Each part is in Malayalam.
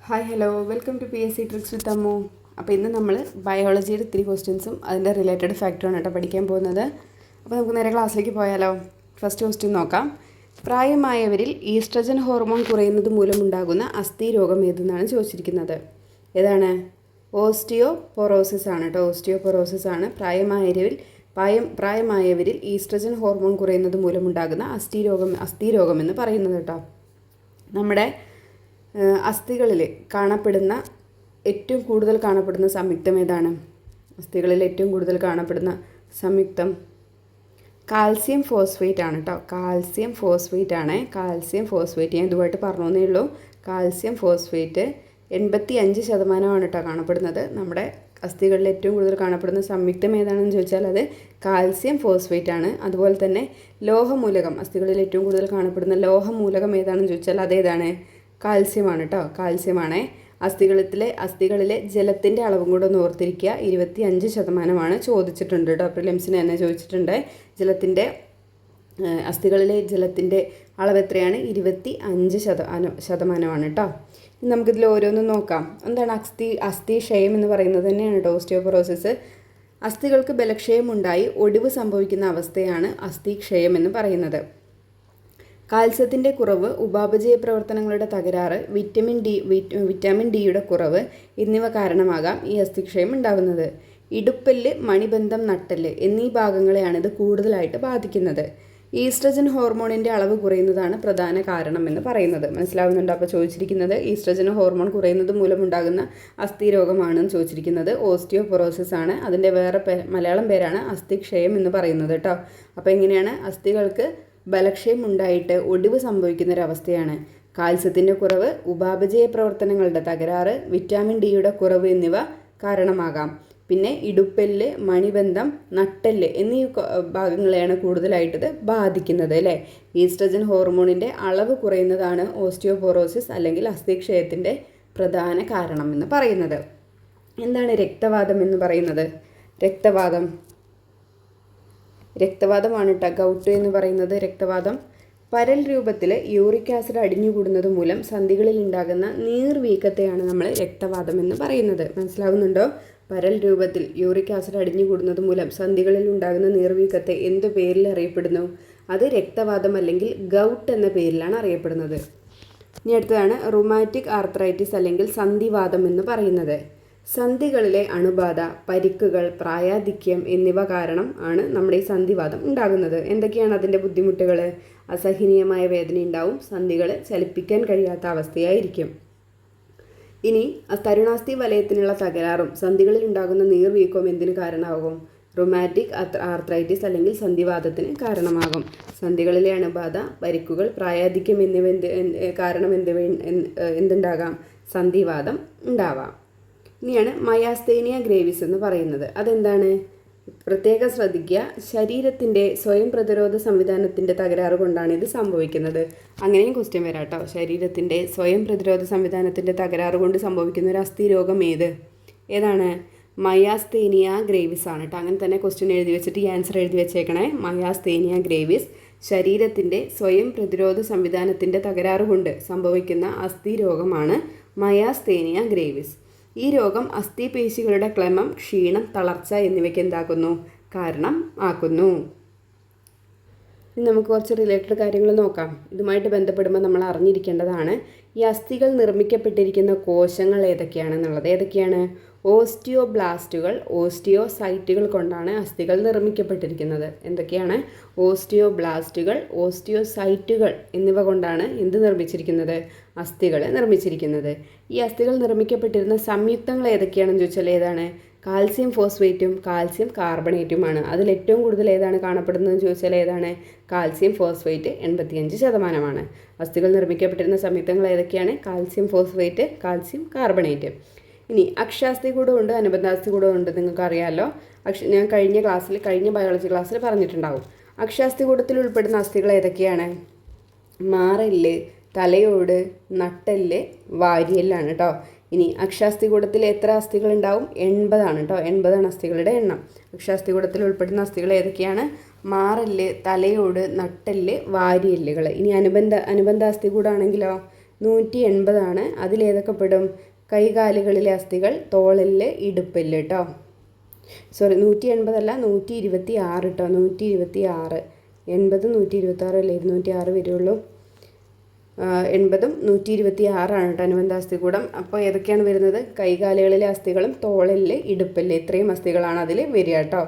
Hi hello welcome to PSC tricks with Ammu. അപ്പോൾ ഇന്ന് നമ്മൾ ബയോളജിയുടെ 3 ക്വസ്റ്റ്യൻസും അതിൻ്റെ റിലേറ്റഡ് ഫാക്ടറുമാണ് കേട്ടോ പഠിക്കാൻ പോകുന്നത്. അപ്പോൾ നമുക്ക് നേരെ ക്ലാസ്സിലേക്ക് പോയാലോ. ഫസ്റ്റ് ക്വസ്റ്റ്യൻ നോക്കാം. പ്രായമായവരിൽ ഈസ്ട്രജൻ ഹോർമോൺ കുറയുന്നത് മൂലമുണ്ടാകുന്ന അസ്ഥിരോഗം ഏതെന്നാണ് ചോദിച്ചിരിക്കുന്നത്. ഏതാണ്? ഓസ്റ്റിയോപൊറോസിസ് ആണ് കേട്ടോ. ഓസ്റ്റിയോപൊറോസിസ് ആണ് പ്രായമായവരിൽ ഈസ്ട്രജൻ ഹോർമോൺ കുറയുന്നത് മൂലമുണ്ടാകുന്ന അസ്ഥിരോഗം എന്ന് പറയുന്നത് കേട്ടോ. നമ്മുടെ അസ്ഥികളിൽ ഏറ്റവും കൂടുതൽ കാണപ്പെടുന്ന സംയുക്തം ഏതാണ്? അസ്ഥികളിൽ ഏറ്റവും കൂടുതൽ കാണപ്പെടുന്ന സംയുക്തം കാൽസ്യം ഫോസ്ഫേറ്റ് ആണ് കേട്ടോ. കാൽസ്യം ഫോസ്ഫേറ്റ് ഞാൻ ഇതുമായിട്ട് പറഞ്ഞേ ഉള്ളൂ. കാൽസ്യം ഫോസ്ഫേറ്റ് 85% കേട്ടോ കാണപ്പെടുന്നത്. നമ്മുടെ അസ്ഥികളിൽ ഏറ്റവും കൂടുതൽ കാണപ്പെടുന്ന സംയുക്തം ഏതാണെന്ന് ചോദിച്ചാൽ അത് കാൽസ്യം ഫോസ്ഫേറ്റ് ആണ്. അതുപോലെ തന്നെ ലോഹമൂലകം, അസ്ഥികളിൽ ഏറ്റവും കൂടുതൽ കാണപ്പെടുന്ന ലോഹമൂലകം ഏതാണെന്ന് ചോദിച്ചാൽ അതേതാണ്? കാൽസ്യമാണ് കേട്ടോ. കാൽസ്യമാണ്. അസ്ഥികളിലെ ജലത്തിൻ്റെ അളവും കൂടെ ഒന്ന് ഓർത്തിരിക്കുക. 25% ചോദിച്ചിട്ടുണ്ട് കേട്ടോ. പ്രിലിംസിന് തന്നെ ചോദിച്ചിട്ടുണ്ട്. അസ്ഥികളിലെ ജലത്തിൻ്റെ അളവ് എത്രയാണ്? 25% കേട്ടോ. ഇനി നമുക്കിതിൽ ഓരോന്നും നോക്കാം. എന്താണ് അസ്ഥിക്ഷയം എന്ന് പറയുന്നത് തന്നെയാണ് കേട്ടോ ഓസ്റ്റിയോപൊറോസിസ്. അസ്ഥികൾക്ക് ബലക്ഷയം ഉണ്ടായി ഒടിവ് സംഭവിക്കുന്ന അവസ്ഥയാണ് അസ്ഥിക്ഷയം എന്ന് പറയുന്നത്. കാൽസ്യത്തിൻ്റെ കുറവ്, ഉപാപചയ പ്രവർത്തനങ്ങളുടെ തകരാറ്, വിറ്റാമിൻ ഡിയുടെ കുറവ് എന്നിവ കാരണമാകാം ഈ അസ്ഥിക്ഷയം ഉണ്ടാകുന്നത്. ഇടുപ്പല്ല്, മണിബന്ധം, നട്ടെല്ല് എന്നീ ഭാഗങ്ങളെയാണ് ഇത് കൂടുതലായിട്ട് ബാധിക്കുന്നത്. ഈസ്ട്രജൻ ഹോർമോണിൻ്റെ അളവ് കുറയുന്നതാണ് പ്രധാന കാരണം എന്ന് പറയുന്നത്. മനസ്സിലാവുന്നുണ്ടോ? അപ്പോൾ ചോദിച്ചിരിക്കുന്നത് ഈസ്ട്രജൻ ഹോർമോൺ കുറയുന്നത് മൂലമുണ്ടാകുന്ന അസ്ഥിരോഗമാണെന്ന് ചോദിച്ചിരിക്കുന്നത്. ഓസ്റ്റിയോപൊറോസിസ് ആണ്. അതിൻ്റെ വേറെ മലയാളം പേരാണ് അസ്ഥിക്ഷയം എന്ന് പറയുന്നത് കേട്ടോ. അപ്പോൾ എങ്ങനെയാണ്? അസ്ഥികൾക്ക് ബലക്ഷയം ഉണ്ടായിട്ട് ഒടിവ് സംഭവിക്കുന്നൊരവസ്ഥയാണ്. കാൽസ്യത്തിൻ്റെ കുറവ്, ഉപാപചയ പ്രവർത്തനങ്ങളുടെ തകരാറ്, വിറ്റാമിൻ ഡിയുടെ കുറവ് എന്നിവ കാരണമാകാം. പിന്നെ ഇടുപ്പെല്ല്, മണിബന്ധം, നട്ടെല്ല് എന്നീ ഭാഗങ്ങളെയാണ് കൂടുതലായിട്ടത് ബാധിക്കുന്നത് അല്ലേ. ഈസ്ട്രജൻ ഹോർമോണിൻ്റെ അളവ് കുറയുന്നതാണ് ഓസ്റ്റിയോപൊറോസിസ് അല്ലെങ്കിൽ അസ്ഥിക്ഷയത്തിൻ്റെ പ്രധാന കാരണം എന്ന് പറയുന്നത്. എന്താണ് രക്തവാതം എന്ന് പറയുന്നത്? രക്തവാദമാണ് കേട്ടോ. ഗൗട്ട് എന്ന് പറയുന്നത് രക്തവാദം. പരൽ രൂപത്തിൽ യൂറിക് ആസിഡ് അടിഞ്ഞുകൂടുന്നത് മൂലം സന്ധികളിൽ ഉണ്ടാകുന്ന നീർവീക്കത്തെയാണ് നമ്മൾ രക്തവാദം എന്ന് പറയുന്നത്. മനസ്സിലാവുന്നുണ്ടോ? പരൽ രൂപത്തിൽ യൂറിക് ആസിഡ് അടിഞ്ഞുകൂടുന്നത് മൂലം സന്ധികളിൽ ഉണ്ടാകുന്ന നീർവീക്കത്തെ എന്ത് പേരിൽ അറിയപ്പെടുന്നു? അത് രക്തവാദം അല്ലെങ്കിൽ ഗൗട്ട് എന്ന പേരിലാണ് അറിയപ്പെടുന്നത്. ഇനി അടുത്തതാണ് റുമാറ്റിക് ആർത്രൈറ്റിസ് അല്ലെങ്കിൽ സന്ധിവാദം എന്ന് പറയുന്നത്. സന്ധികളിലെ അണുബാധ, പരിക്കുകൾ, പ്രായാധിക്യം എന്നിവ കാരണം ആണ് നമ്മുടെ ഈ സന്ധിവാദം ഉണ്ടാകുന്നത്. എന്തൊക്കെയാണ് അതിൻ്റെ ബുദ്ധിമുട്ടുകൾ? അസഹനീയമായ വേദന ഉണ്ടാവും. സന്ധികൾ ചലിപ്പിക്കാൻ കഴിയാത്ത അവസ്ഥയായിരിക്കും. ഇനി തരുണാസ്ഥി വലയത്തിനുള്ള തകരാറും സന്ധികളിൽ ഉണ്ടാകുന്ന നീർവീക്കവും എന്തിന് കാരണമാകും? റുമാറ്റിക് ആർത്രൈറ്റിസ് അല്ലെങ്കിൽ സന്ധിവാദത്തിന് കാരണമാകും. സന്ധികളിലെ അണുബാധ, പരിക്കുകൾ, പ്രായാധിക്യം എന്നിവ എന്തുണ്ടാകാം? സന്ധിവാദം ഉണ്ടാവാം. ഇനിയാണ് മയാസ്തേനിയ ഗ്രേവിസ് എന്ന് പറയുന്നത്. അതെന്താണ്? പ്രത്യേകം ശ്രദ്ധിക്കുക. ശരീരത്തിൻ്റെ സ്വയം പ്രതിരോധ സംവിധാനത്തിൻ്റെ തകരാറ് കൊണ്ടാണ് ഇത് സംഭവിക്കുന്നത്. അങ്ങനെയും ക്വസ്റ്റ്യൻ വരാം കേട്ടോ. ശരീരത്തിൻ്റെ സ്വയം പ്രതിരോധ സംവിധാനത്തിൻ്റെ തകരാറ് കൊണ്ട് സംഭവിക്കുന്ന ഒരു അസ്ഥിരോഗം ഏതാണ്? മയാസ്തേനിയ ഗ്രേവിസ് ആണ് കേട്ടോ. അങ്ങനെ തന്നെ ക്വസ്റ്റ്യൻ എഴുതി വെച്ചിട്ട് ഈ ആൻസർ എഴുതി വെച്ചേക്കണേ. മയാസ്തേനിയ ഗ്രേവിസ് ശരീരത്തിൻ്റെ സ്വയം പ്രതിരോധ സംവിധാനത്തിൻ്റെ തകരാറ് കൊണ്ട് സംഭവിക്കുന്ന അസ്ഥിരോഗമാണ് മയാസ്തേനിയ ഗ്രേവിസ്. ഈ രോഗം അസ്ഥിപേശികളുടെ ക്ലെമം, ക്ഷീണം, തളർച്ച എന്നിവയ്ക്ക് എന്താക്കുന്നു? കാരണം ആക്കുന്നു. ഇനി നമുക്ക് കുറച്ച് റിലേറ്റഡ് കാര്യങ്ങൾ നോക്കാം. ഇതുമായിട്ട് ബന്ധപ്പെടുമ്പോൾ നമ്മൾ അറിഞ്ഞിരിക്കേണ്ടതാണ് ഈ അസ്ഥികൾ നിർമ്മിക്കപ്പെട്ടിരിക്കുന്ന കോശങ്ങൾ ഏതൊക്കെയാണെന്നുള്ളത്. ഏതൊക്കെയാണ്? ഓസ്റ്റിയോബ്ലാസ്റ്റുകൾ, ഓസ്റ്റിയോസൈറ്റുകൾ കൊണ്ടാണ് അസ്ഥികൾ നിർമ്മിക്കപ്പെട്ടിരിക്കുന്നത്. എന്തൊക്കെയാണ്? ഓസ്റ്റിയോബ്ലാസ്റ്റുകൾ, ഓസ്റ്റിയോസൈറ്റുകൾ എന്നിവ കൊണ്ടാണ് എന്ത് നിർമ്മിച്ചിരിക്കുന്നത്? അസ്ഥികൾ നിർമ്മിച്ചിരിക്കുന്നത്. ഈ അസ്ഥികൾ നിർമ്മിക്കപ്പെട്ടിരുന്ന സംയുക്തങ്ങൾ ഏതൊക്കെയാണെന്ന് ചോദിച്ചാൽ ഏതാണ്? കാൽസ്യം ഫോസ്ഫേറ്റും കാൽസ്യം കാർബണേറ്റുമാണ്. അതിൽ ഏറ്റവും കൂടുതൽ ഏതാണ് കാണപ്പെടുന്നതെന്ന് ചോദിച്ചാൽ ഏതാണ്? Calcium phosphate 85%. അസ്ഥികൾ നിർമ്മിക്കപ്പെട്ടിരുന്ന സംയുക്തങ്ങൾ ഏതൊക്കെയാണ്? Calcium phosphate, calcium carbonate. ഇനി അക്ഷാസ്ഥികൂടമുണ്ട്, അനുബന്ധാസ്ഥികൂടമുണ്ട്. നിങ്ങൾക്ക് അറിയാമല്ലോ. ഞാൻ കഴിഞ്ഞ ബയോളജി ക്ലാസ്സിൽ പറഞ്ഞിട്ടുണ്ടാവും. അക്ഷാസ്ഥികൂടത്തിൽ ഉൾപ്പെടുന്ന അസ്ഥികൾ ഏതൊക്കെയാണ്? മാറെല്ല്, തലയോട്, നട്ടെല്ല്, വാരിയെല്ലാണ് കേട്ടോ. ഇനി അക്ഷാസ്ഥികൂടത്തിൽ എത്ര അസ്ഥികളുണ്ടാവും? 80 കേട്ടോ. 80 അസ്ഥികളുടെ എണ്ണം. അക്ഷാസ്ഥികൂടത്തിൽ ഉൾപ്പെടുന്ന അസ്ഥികൾ ഏതൊക്കെയാണ്? മാറെല്ല്, തലയോട്, നട്ടെല്ല്, വാരിയെല്ലുകൾ. ഇനി അനുബന്ധ അസ്ഥികൂടാണെങ്കിലോ 180 അതിലേതൊക്കെ പെടും? കൈകാലുകളിലെ അസ്ഥികൾ, തോളെല്ല്, ഇടുപ്പെല്ല് കേട്ടോ. സോറി, 180 അല്ല, 126 കേട്ടോ. 126. 80 126 അല്ലേ, 206 വരുള്ളൂ. 80 126 കേട്ടോ അനുബന്ധാസ്ഥികൂടം. അപ്പോൾ ഏതൊക്കെയാണ് വരുന്നത്? കൈകാലുകളിലെ അസ്ഥികളും തോളെല്ല്, ഇടുപ്പെല്ല്, ഇത്രയും അസ്ഥികളാണ് അതിൽ വരിക കേട്ടോ.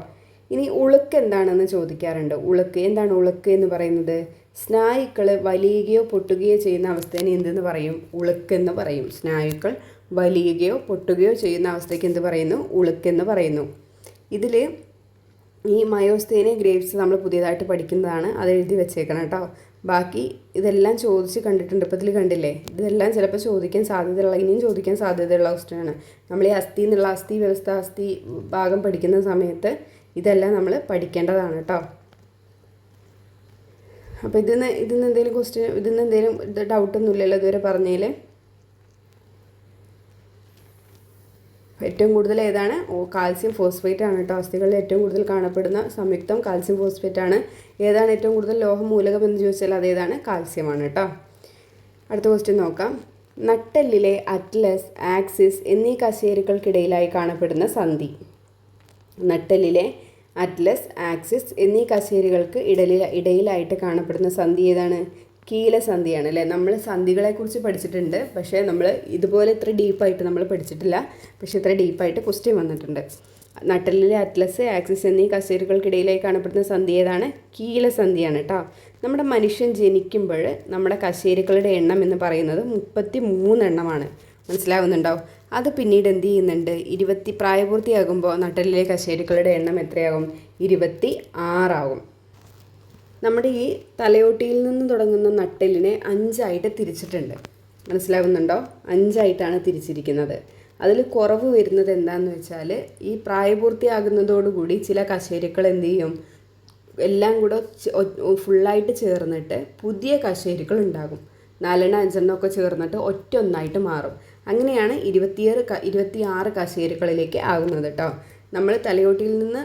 ഇനി ഉളുക്ക് എന്താണെന്ന് ചോദിക്കാറുണ്ട്. ഉളുക്ക് എന്താണ്? ഉളുക്ക് എന്ന് പറയുന്നത് സ്നായുക്കൾ വലിയുകയോ പൊട്ടുകയോ ചെയ്യുന്ന അവസ്ഥയെ എന്തെന്ന് പറയും? ഉളുക്കെന്ന് പറയും. സ്നായുക്കൾ വലിയുകയോ പൊട്ടുകയോ ചെയ്യുന്ന അവസ്ഥയ്ക്ക് എന്ത് പറയുന്നു? ഉളുക്കെന്ന് പറയുന്നു. ഇതിൽ ഈ മയോസ്തേനിയ ഗ്രേവ്സ് നമ്മൾ പുതിയതായിട്ട് പഠിക്കുന്നതാണ്, അത് എഴുതി വെച്ചേക്കണം കേട്ടോ. ബാക്കി ഇതെല്ലാം ചോദിച്ച് കണ്ടിട്ടുണ്ട്. ഇപ്പോൾ ഇതിൽ കണ്ടില്ലേ, ഇതെല്ലാം ചിലപ്പോൾ ചോദിക്കാൻ സാധ്യതയുള്ള, ഇനിയും ചോദിക്കാൻ സാധ്യതയുള്ള ക്വസ്റ്റ്യനാണ്. നമ്മൾ ഈ അസ്ഥി എന്നുള്ള അസ്ഥി വ്യവസ്ഥ, അസ്ഥി ഭാഗം പഠിക്കുന്ന സമയത്ത് ഇതെല്ലാം നമ്മൾ പഠിക്കേണ്ടതാണ് കേട്ടോ. അപ്പോൾ ഇതിന്ന് എന്തെങ്കിലും ക്വസ്റ്റ്യൻ, ഇതിന്ന് എന്തെങ്കിലും ഡൗട്ടൊന്നും ഇല്ലല്ലോ ഇതുവരെ പറഞ്ഞതിൽ? ഏറ്റവും കൂടുതൽ ഏതാണ്? കാൽസ്യം ഫോസ്ഫേറ്റ് ആണ് കേട്ടോ. അസ്ഥികളിൽ ഏറ്റവും കൂടുതൽ കാണപ്പെടുന്ന സംയുക്തം കാൽസ്യം ഫോസ്ഫേറ്റ് ആണ്. ഏതാണ് ഏറ്റവും കൂടുതൽ ലോഹമൂലകം എന്ന് ചോദിച്ചാൽ അതേതാണ്? കാൽസ്യമാണ് കേട്ടോ. അടുത്ത ക്വസ്റ്റ്യൻ നോക്കാം. നട്ടെല്ലിലെ അറ്റ്ലസ്, ആക്സിസ് എന്നീ കശേരുക്കൾക്കിടയിലായി കാണപ്പെടുന്ന സന്ധി. നട്ടെല്ലിലെ അറ്റ്ലസ്, ആക്സിസ് എന്നീ കശേരുകൾക്ക് ഇടയിലായിട്ട് കാണപ്പെടുന്ന സന്ധി ഏതാണ്? കീലസന്ധിയാണ് അല്ലേ. നമ്മൾ സന്ധികളെക്കുറിച്ച് പഠിച്ചിട്ടുണ്ട്, പക്ഷേ നമ്മൾ ഇതുപോലെ ഇത്ര ഡീപ്പായിട്ട് നമ്മൾ പഠിച്ചിട്ടില്ല. പക്ഷേ ഇത്ര ഡീപ്പായിട്ട് ക്വസ്റ്റ്യൻ വന്നിട്ടുണ്ട്. നട്ടെല്ലിലെ അറ്റ്ലസ്, ആക്സിസ് എന്നീ കശേരുകൾക്കിടയിലായി കാണപ്പെടുന്ന സന്ധി ഏതാണ്? കീലസന്ധിയാണ് കേട്ടോ. നമ്മുടെ മനുഷ്യൻ ജനിക്കുമ്പോൾ നമ്മുടെ കശേരുക്കളുടെ എണ്ണം എന്ന് പറയുന്നത് 33 എണ്ണമാണ്. മനസ്സിലാവുന്നുണ്ടോ? അത് പിന്നീട് എന്ത് ചെയ്യുന്നുണ്ട്? പ്രായപൂർത്തിയാകുമ്പോൾ നട്ടെല്ലിലെ കശേരുക്കളുടെ എണ്ണം എത്രയാകും? 26 ആകും. നമ്മുടെ ഈ തലയോട്ടിയിൽ നിന്ന് തുടങ്ങുന്ന നട്ടെല്ലിനെ 5 തിരിച്ചിട്ടുണ്ട്. മനസ്സിലാവുന്നുണ്ടോ? 5 തിരിച്ചിരിക്കുന്നത്. അതിൽ കുറവ് വരുന്നത് എന്താണെന്ന് വെച്ചാൽ ഈ പ്രായപൂർത്തിയാകുന്നതോടുകൂടി ചില കശേരുക്കൾ എന്ത് ചെയ്യും? എല്ലാം കൂടെ ഫുള്ളായിട്ട് ചേർന്നിട്ട് പുതിയ കശേരുക്കൾ ഉണ്ടാകും. 4 5 ഒക്കെ ചേർന്നിട്ട് ഒറ്റൊന്നായിട്ട് മാറും. അങ്ങനെയാണ് 26 കശേരുക്കളിലേക്ക് ആകുന്നത് കേട്ടോ. നമ്മൾ തലയോട്ടിയിൽ നിന്ന്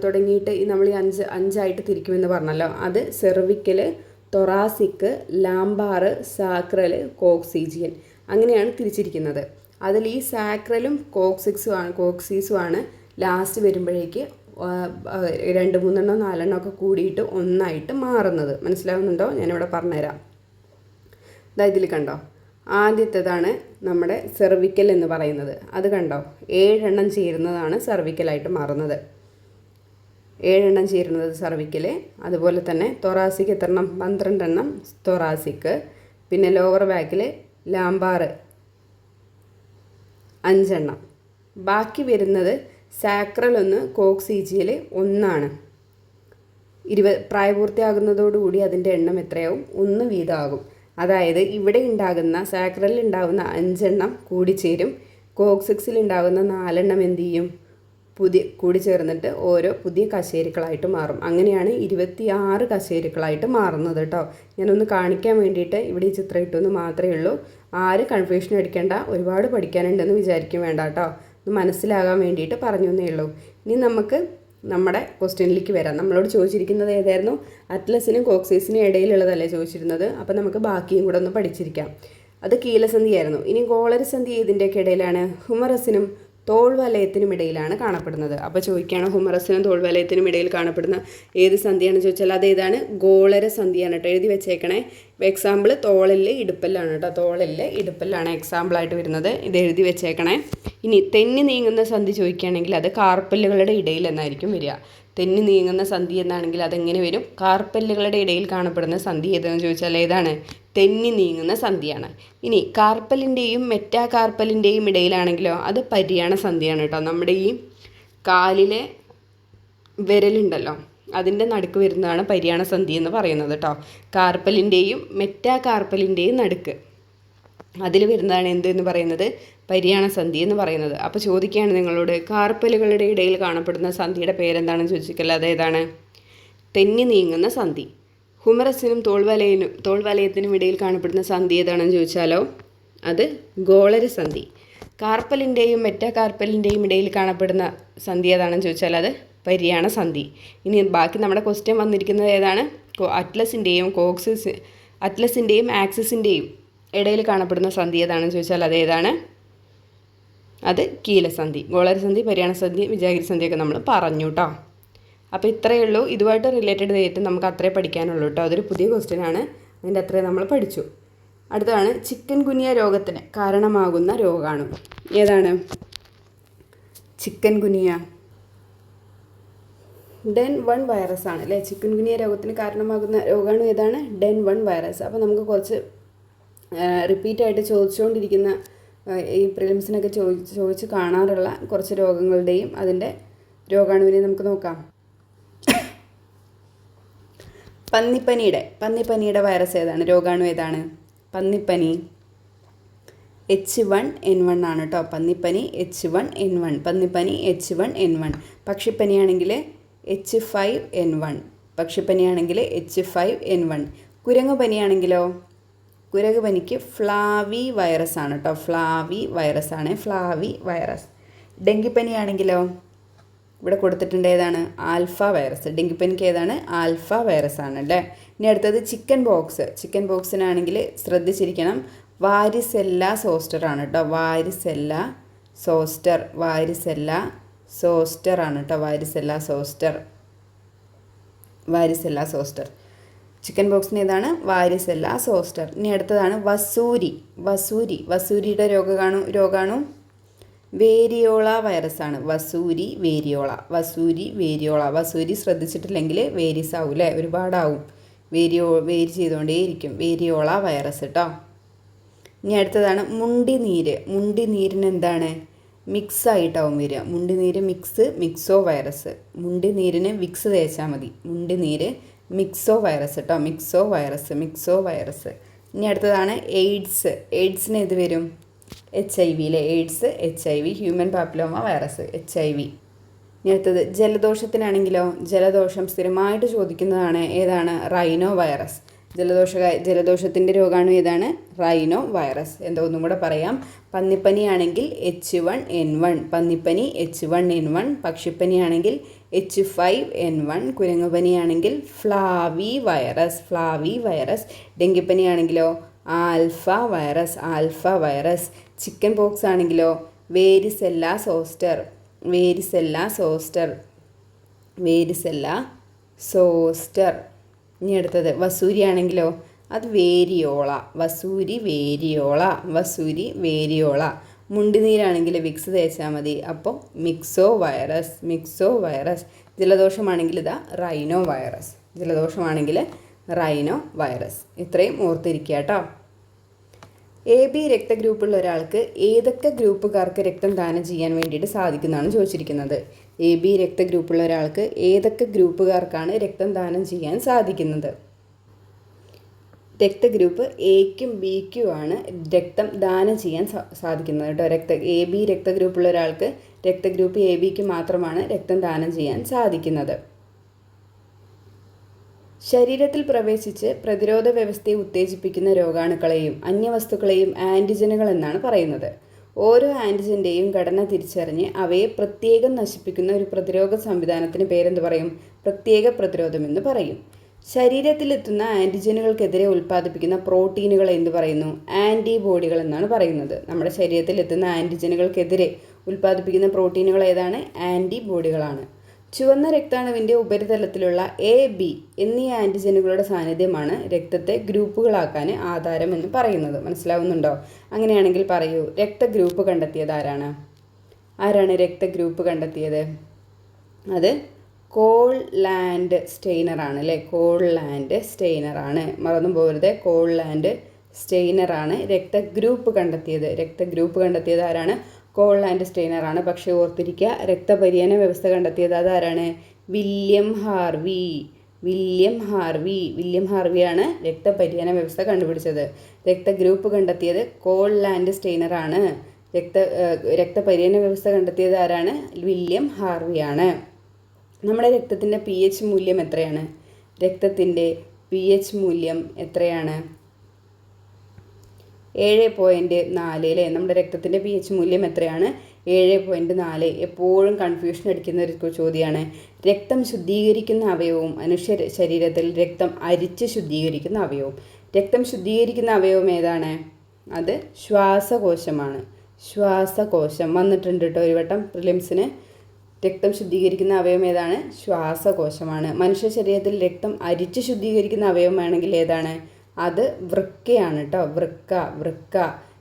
തുടങ്ങിയിട്ട് നമ്മൾ ഈ 5 തിരിക്കുമെന്ന് പറഞ്ഞല്ലോ. അത് സെർവിക്കൽ, തൊറാസിക്, ലാംബാർ, സാക്രൽ, കോക്സീജിയൻ അങ്ങനെയാണ് തിരിച്ചിരിക്കുന്നത്. അതിൽ ഈ സാക്രലും കോക്സീസുമാണ് ലാസ്റ്റ് വരുമ്പോഴേക്ക് 2 3 4 ഒക്കെ കൂടിയിട്ട് ഒന്നായിട്ട് മാറുന്നത്. മനസ്സിലാവുന്നുണ്ടോ? ഞാനിവിടെ പറഞ്ഞുതരാം. ഇതിൽ കണ്ടോ, ആദ്യത്തേതാണ് നമ്മുടെ സെർവിക്കൽ എന്ന് പറയുന്നത്. അത് കണ്ടോ, 7 ചേരുന്നതാണ് സെർവിക്കലായിട്ട് മാറുന്നത്. 7 ചേരുന്നത് സെർവിക്കൽ. അതുപോലെ തന്നെ തൊറാസിക് എത്ര എണ്ണം? 12 തൊറാസിക്. പിന്നെ ലോവർ ബാക്കിൽ ലാംബാർ 5. ബാക്കി വരുന്നത് സാക്രൽ 1, കോക്സീജിയൽ 1. പ്രായപൂർത്തിയാകുന്നതോടുകൂടി അതിൻ്റെ എണ്ണം എത്രയാവും? 1 വീതമാകും. അതായത് ഇവിടെ ഉണ്ടാകുന്ന സാക്രലിൽ ഉണ്ടാകുന്ന 5 കൂടിച്ചേരും. കോക്സിക്സിൽ ഉണ്ടാകുന്ന 4 എന്ത് ചെയ്യും? കൂടി ചേർന്നിട്ട് ഓരോ പുതിയ കശേരുക്കളായിട്ട് മാറും. അങ്ങനെയാണ് 26 കശേരുക്കളായിട്ട് മാറുന്നത് കേട്ടോ. ഞാനൊന്ന് കാണിക്കാൻ വേണ്ടിയിട്ട് ഇവിടെ ഈ ചിത്രം ഇട്ടെന്ന് മാത്രമേ ഉള്ളൂ. ആരും കൺഫ്യൂഷൻ അടിക്കേണ്ട, ഒരുപാട് പഠിക്കാനുണ്ടെന്ന് വിചാരിക്കും വേണ്ട കേട്ടോ. ഇത് മനസ്സിലാകാൻ വേണ്ടിയിട്ട് പറഞ്ഞു എന്നേ ഉള്ളൂ. ഇനി നമുക്ക് നമ്മുടെ ക്വസ്റ്റ്യനിലേക്ക് വരാം. നമ്മളോട് ചോദിച്ചിരിക്കുന്നത് ഏതായിരുന്നു? അറ്റ്ലസിനും കോക്സീസിനും ഇടയിലുള്ളതല്ലേ ചോദിച്ചിരുന്നത്. അപ്പോൾ നമുക്ക് ബാക്കിയും കൂടെ ഒന്ന് പഠിച്ചിരിക്കാം. അത് കീലസന്ധിയായിരുന്നു. ഇനി ഗോളരസന്ധി ഏതിൻ്റെയൊക്കെ ഇടയിലാണ്? ഹ്യൂമറസിനും തോൾവലയത്തിനും ഇടയിലാണ് കാണപ്പെടുന്നത്. അപ്പോൾ ചോദിക്കുകയാണ്, ഹ്യൂമറസിനും തോൾവലയത്തിനും ഇടയിൽ കാണപ്പെടുന്ന ഏത് സന്ധിയാണെന്ന് ചോദിച്ചാൽ അതേതാണ്? ഗോളരസന്ധിയാണ് കേട്ടോ. എഴുതി വെച്ചേക്കണേ. എക്സാമ്പിൾ തോളെല്ല്, ഇടുപ്പെല്ലാണ് കേട്ടോ. തോളെല്ല്, ഇടുപ്പെല്ലാണ് എക്സാമ്പിളായിട്ട് വരുന്നത്. ഇത് എഴുതി വെച്ചേക്കണേ. ഇനി തെന്നി നീങ്ങുന്ന സന്ധി ചോദിക്കുകയാണെങ്കിൽ അത് കാർപ്പല്ലുകളുടെ ഇടയിൽ എന്നായിരിക്കും വരിക. തെന്നി നീങ്ങുന്ന സന്ധി എന്നാണെങ്കിൽ അതെങ്ങനെ വരും? കാർപ്പല്ലുകളുടെ ഇടയിൽ കാണപ്പെടുന്ന സന്ധി ഏതെന്ന് ചോദിച്ചാൽ ഏതാണ്? തെന്നി നീങ്ങുന്ന സന്ധിയാണ്. ഇനി കാർപ്പലിൻ്റെയും മെറ്റാകാർപ്പലിൻ്റെയും ഇടയിലാണെങ്കിലോ അത് പര്യാണ സന്ധിയാണ് കേട്ടോ. നമ്മുടെ ഈ കാലിലെ വിരലുണ്ടല്ലോ, അതിൻ്റെ നടുക്ക് വരുന്നതാണ് പര്യാണ സന്ധി എന്ന് പറയുന്നത് കേട്ടോ. കാർപ്പലിൻ്റെയും മെറ്റാകാർപ്പലിൻ്റെയും നടുക്ക് അതിൽ വരുന്നതാണ് എന്തെന്ന് പറയുന്നത്? പര്യാണ സന്ധി എന്ന് പറയുന്നത്. അപ്പോൾ ചോദിക്കുകയാണ് നിങ്ങളോട്, കാർപ്പലുകളുടെ ഇടയിൽ കാണപ്പെടുന്ന സന്ധിയുടെ പേരെന്താണെന്ന് ചോദിച്ചിട്ടില്ല. അതേതാണ്? തെന്നി നീങ്ങുന്ന സന്ധി. ഹ്യൂമറസിനും തോൾവലയത്തിനും ഇടയിൽ കാണപ്പെടുന്ന സന്ധി ഏതാണെന്ന് ചോദിച്ചാലോ അത് ഗോളരസന്ധി. കാർപ്പലിൻ്റെയും മെറ്റാകാർപ്പലിൻ്റെയും ഇടയിൽ കാണപ്പെടുന്ന സന്ധി ഏതാണെന്ന് ചോദിച്ചാൽ അത് പര്യാണ സന്ധി. ഇനി ബാക്കി നമ്മുടെ ക്വസ്റ്റ്യൻ വന്നിരിക്കുന്നത് ഏതാണ്? അറ്റ്ലസിൻ്റെയും ആക്സിസിൻ്റെയും ഇടയിൽ കാണപ്പെടുന്ന സന്ധി ഏതാണെന്ന് ചോദിച്ചാൽ അതേതാണ്? അത് കീലസന്ധി. ഗോളരസന്ധി, പരിയാണസന്ധി, വിജാഗിരി സന്ധിയൊക്കെ നമ്മൾ പറഞ്ഞു കേട്ടോ. അപ്പോൾ ഇത്രയേ ഉള്ളൂ. ഇതുമായിട്ട് റിലേറ്റഡ് ചെയ്തിട്ട് നമുക്ക് അത്രേ പഠിക്കാനുള്ളൂ കേട്ടോ. അതൊരു പുതിയ ക്വസ്റ്റ്യൻ ആണ്. അതിൻ്റെ അത്രേ നമ്മൾ പഠിച്ചു. അടുത്തതാണ് ചിക്കൻ ഗുനിയ രോഗത്തിന് കാരണമാകുന്ന രോഗാണു. ഏതാണ് ചിക്കൻ ഗുനിയ? ഡെൻ 1 വൈറസ് ആണ് അല്ലേ. ചിക്കൻ ഗുനിയ രോഗത്തിന് കാരണമാകുന്ന രോഗാണു ഏതാണ്? Den 1 virus. അപ്പോൾ നമുക്ക് കുറച്ച് റിപ്പീറ്റായിട്ട് ചോദിച്ചുകൊണ്ടിരിക്കുന്ന ഈ പ്രിലിംസിനൊക്കെ ചോദിച്ച് കാണാറുള്ള കുറച്ച് രോഗങ്ങളുടെയും അതിൻ്റെ രോഗാണുവിനെ നമുക്ക് നോക്കാം. പന്നിപ്പനിയുടെ വൈറസ് ഏതാണ്? രോഗാണു ഏതാണ്? പന്നിപ്പനി H1N1 ആണ് കേട്ടോ. പന്നിപ്പനി H1N1. പന്നിപ്പനി H1N1. പക്ഷിപ്പനിയാണെങ്കിൽ H5N1. പക്ഷിപ്പനിയാണെങ്കിൽ H5N1. കുരങ്ങ് പനിയാണെങ്കിലോ? കുരങ്ങ് പനിക്ക് ഫ്ലാവി വൈറസ് ആണ് കേട്ടോ. ഫ്ലാവി വൈറസ് ആണ്. Flavivirus. ഡെങ്കിപ്പനിയാണെങ്കിലോ? ഇവിടെ കൊടുത്തിട്ടുണ്ട് ഏതാണ്? Alpha virus. ഡെങ്കിപ്പനിക്ക് ഏതാണ്? ആൽഫ വൈറസ് ആണ് അല്ലേ. ഇനി അടുത്തത് ചിക്കൻ ബോക്സ്. ചിക്കൻ ബോക്സിനാണെങ്കിൽ ശ്രദ്ധിച്ചിരിക്കണം, വാരിസെല്ല സോസ്റ്റർ ആണ് കേട്ടോ. വാരിസെല്ല സോസ്റ്റർ ആണ് കേട്ടോ. Varicella zoster. ചിക്കൻ ബോക്സിന് ഏതാണ്? Varicella zoster. ഇനി അടുത്തതാണ് വസൂരിയുടെ രോഗാണു വേരിയോള വൈറസ് ആണ്. വസൂരി വേരിയോള. വസൂരി ശ്രദ്ധിച്ചിട്ടില്ലെങ്കിൽ വേരിസ് ആവും അല്ലേ, ഒരുപാടാവും. വേരി ചെയ്തുകൊണ്ടേയിരിക്കും. വേരിയോള വൈറസ് കേട്ടോ. ഇനി അടുത്തതാണ് മുണ്ടിനീരിന് എന്താണ്? മിക്സ് ആയിട്ടാവും വരിക. മുണ്ടിനീര് മിക്സോ വൈറസ്. മുണ്ടിനീരിന് വിക്സ് തേച്ചാൽ മതി. മുണ്ടിനീര് മിക്സോ വൈറസ് കേട്ടോ. മിക്സോ വൈറസ്. ഇനി അടുത്തതാണ് എയ്ഡ്സിന് ഇത് വരും? HIV അല്ലേ. AIDS HIV. Human papilloma virus HIV. ഇനി അടുത്തത് ജലദോഷത്തിനാണെങ്കിലോ? ജലദോഷം സ്ഥിരമായിട്ട് ചോദിക്കുന്നതാണ് ഏതാണ്? Rhino virus. ജലദോഷത്തിൻ്റെ രോഗാണു ഏതാണ്? Rhinovirus. എന്താ ഒന്നും കൂടെ പറയാം. പന്നിപ്പനിയാണെങ്കിൽ H1N1. പന്നിപ്പനി H1N1. പക്ഷിപ്പനിയാണെങ്കിൽ H5N1. കുരങ്ങുപനിയാണെങ്കിൽ ഫ്ലാവി വൈറസ്. ഡെങ്കിപ്പനിയാണെങ്കിലോ? Alphavirus. ചിക്കൻ പോക്സ് ആണെങ്കിലോ? Varicella zoster. ഇനി അടുത്തത് വസൂരി ആണെങ്കിലോ? അത് വേരിയോള. മുണ്ടിനീരാണെങ്കിൽ വിക്സ് തേച്ചാൽ മതി. അപ്പോൾ മിക്സോ വൈറസ്. ജലദോഷമാണെങ്കിൽ ഇതാ റൈനോ വൈറസ്. ഇത്രയും ഓർത്തിരിക്കുക കേട്ടോ. AB രക്തഗ്രൂപ്പുള്ള ഒരാൾക്ക് ഏതൊക്കെ ഗ്രൂപ്പുകാർക്ക് രക്തം ദാനം ചെയ്യാൻ വേണ്ടിയിട്ട് സാധിക്കുന്നതാണ് ചോദിച്ചിരിക്കുന്നത്. AB രക്തഗ്രൂപ്പുള്ള ഒരാൾക്ക് ഏതൊക്കെ ഗ്രൂപ്പുകാർക്കാണ് രക്തം ദാനം ചെയ്യാൻ സാധിക്കുന്നത്? രക്തഗ്രൂപ്പ് Aക്കും Bക്കും ആണ് രക്തം ദാനം ചെയ്യാൻ സാധിക്കുന്നത് കേട്ടോ. AB രക്തഗ്രൂപ്പുള്ള ഒരാൾക്ക് രക്തഗ്രൂപ്പ് ABക്ക് മാത്രമാണ് രക്തം ദാനം ചെയ്യാൻ സാധിക്കുന്നത്. ശരീരത്തിൽ പ്രവേശിച്ച് പ്രതിരോധ വ്യവസ്ഥയെ ഉത്തേജിപ്പിക്കുന്ന രോഗാണുക്കളെയും അന്യവസ്തുക്കളെയും ആൻറ്റിജനുകൾ എന്നാണ് പറയുന്നത്. ഓരോ ആൻറ്റിജൻ്റെയും ഘടന തിരിച്ചറിഞ്ഞ് അവയെ പ്രത്യേകം നശിപ്പിക്കുന്ന ഒരു പ്രതിരോധ സംവിധാനത്തിന് പേരെന്ത് പറയും? പ്രത്യേക പ്രതിരോധമെന്ന് പറയും. ശരീരത്തിലെത്തുന്ന ആൻറ്റിജനുകൾക്കെതിരെ ഉൽപ്പാദിപ്പിക്കുന്ന പ്രോട്ടീനുകളെ എന്ത് പറയുന്നു? ആൻറ്റിബോഡികൾ എന്നാണ് പറയുന്നത്. നമ്മുടെ ശരീരത്തിലെത്തുന്ന ആൻറ്റിജനുകൾക്കെതിരെ ഉൽപ്പാദിപ്പിക്കുന്ന പ്രോട്ടീനുകൾ ഏതാണ്? ആൻറ്റിബോഡികളാണ്. ചുവന്ന രക്താണുവിൻ്റെ ഉപരിതലത്തിലുള്ള AB എന്നീ ആൻറ്റിജനുകളുടെ സാന്നിധ്യമാണ് രക്തത്തെ ഗ്രൂപ്പുകളാക്കാൻ ആധാരം എന്ന് പറയുന്നത്. മനസ്സിലാവുന്നുണ്ടോ? അങ്ങനെയാണെങ്കിൽ പറയൂ, രക്തഗ്രൂപ്പ് കണ്ടെത്തിയത് ആരാണ്? രക്തഗ്രൂപ്പ് കണ്ടെത്തിയത്? അത് കോൾലാൻഡ് സ്റ്റെയ്നർ ആണ് അല്ലേ. കോൾലാൻഡ് സ്റ്റെയ്നർ ആണ്. മറന്നു പോകരുത്. കോൾലാൻഡ് സ്റ്റെയ്നർ ആണ് രക്തഗ്രൂപ്പ് കണ്ടെത്തിയത്. ആരാണ്? കോൾലാൻഡ് സ്റ്റെയ്നർ ആണ്. പക്ഷേ ഓർത്തിരിക്കുക, രക്തപര്യന വ്യവസ്ഥ കണ്ടെത്തിയത് അതാരാണ്? വില്യം ഹാർവിയാണ് രക്തപര്യന വ്യവസ്ഥ കണ്ടുപിടിച്ചത്. രക്തഗ്രൂപ്പ് കണ്ടെത്തിയത് കോൾലാൻഡ് സ്റ്റെയ്നർ ആണ്. രക്തപര്യന വ്യവസ്ഥ കണ്ടെത്തിയത് ആരാണ്? വില്യം ഹാർവിയാണ്. നമ്മുടെ രക്തത്തിൻ്റെ pH മൂല്യം എത്രയാണ്? രക്തത്തിൻ്റെ pH മൂല്യം എത്രയാണ്? 7.4 അല്ലേ. നമ്മുടെ രക്തത്തിൻ്റെ pH മൂല്യം എത്രയാണ്? 7.4. എപ്പോഴും കൺഫ്യൂഷൻ അടിക്കുന്ന ഒരു ചോദ്യമാണ്. രക്തം ശുദ്ധീകരിക്കുന്ന അവയവവും മനുഷ്യ ശരീരത്തിൽ രക്തം അരിച്ച് ശുദ്ധീകരിക്കുന്ന അവയവവും. രക്തം ശുദ്ധീകരിക്കുന്ന അവയവം ഏതാണ്? അത് ശ്വാസകോശമാണ്. ശ്വാസകോശം വന്നിട്ടുണ്ട് കേട്ടോ ഒരു വട്ടം പ്രിലിംസിന്. രക്തം ശുദ്ധീകരിക്കുന്ന അവയവം ഏതാണ്? ശ്വാസകോശമാണ്. മനുഷ്യ ശരീരത്തിൽ രക്തം അരിച്ച് ശുദ്ധീകരിക്കുന്ന അവയവമാണെങ്കിൽ ഏതാണ്? അത് വൃക്കയാണ് കേട്ടോ. വൃക്ക.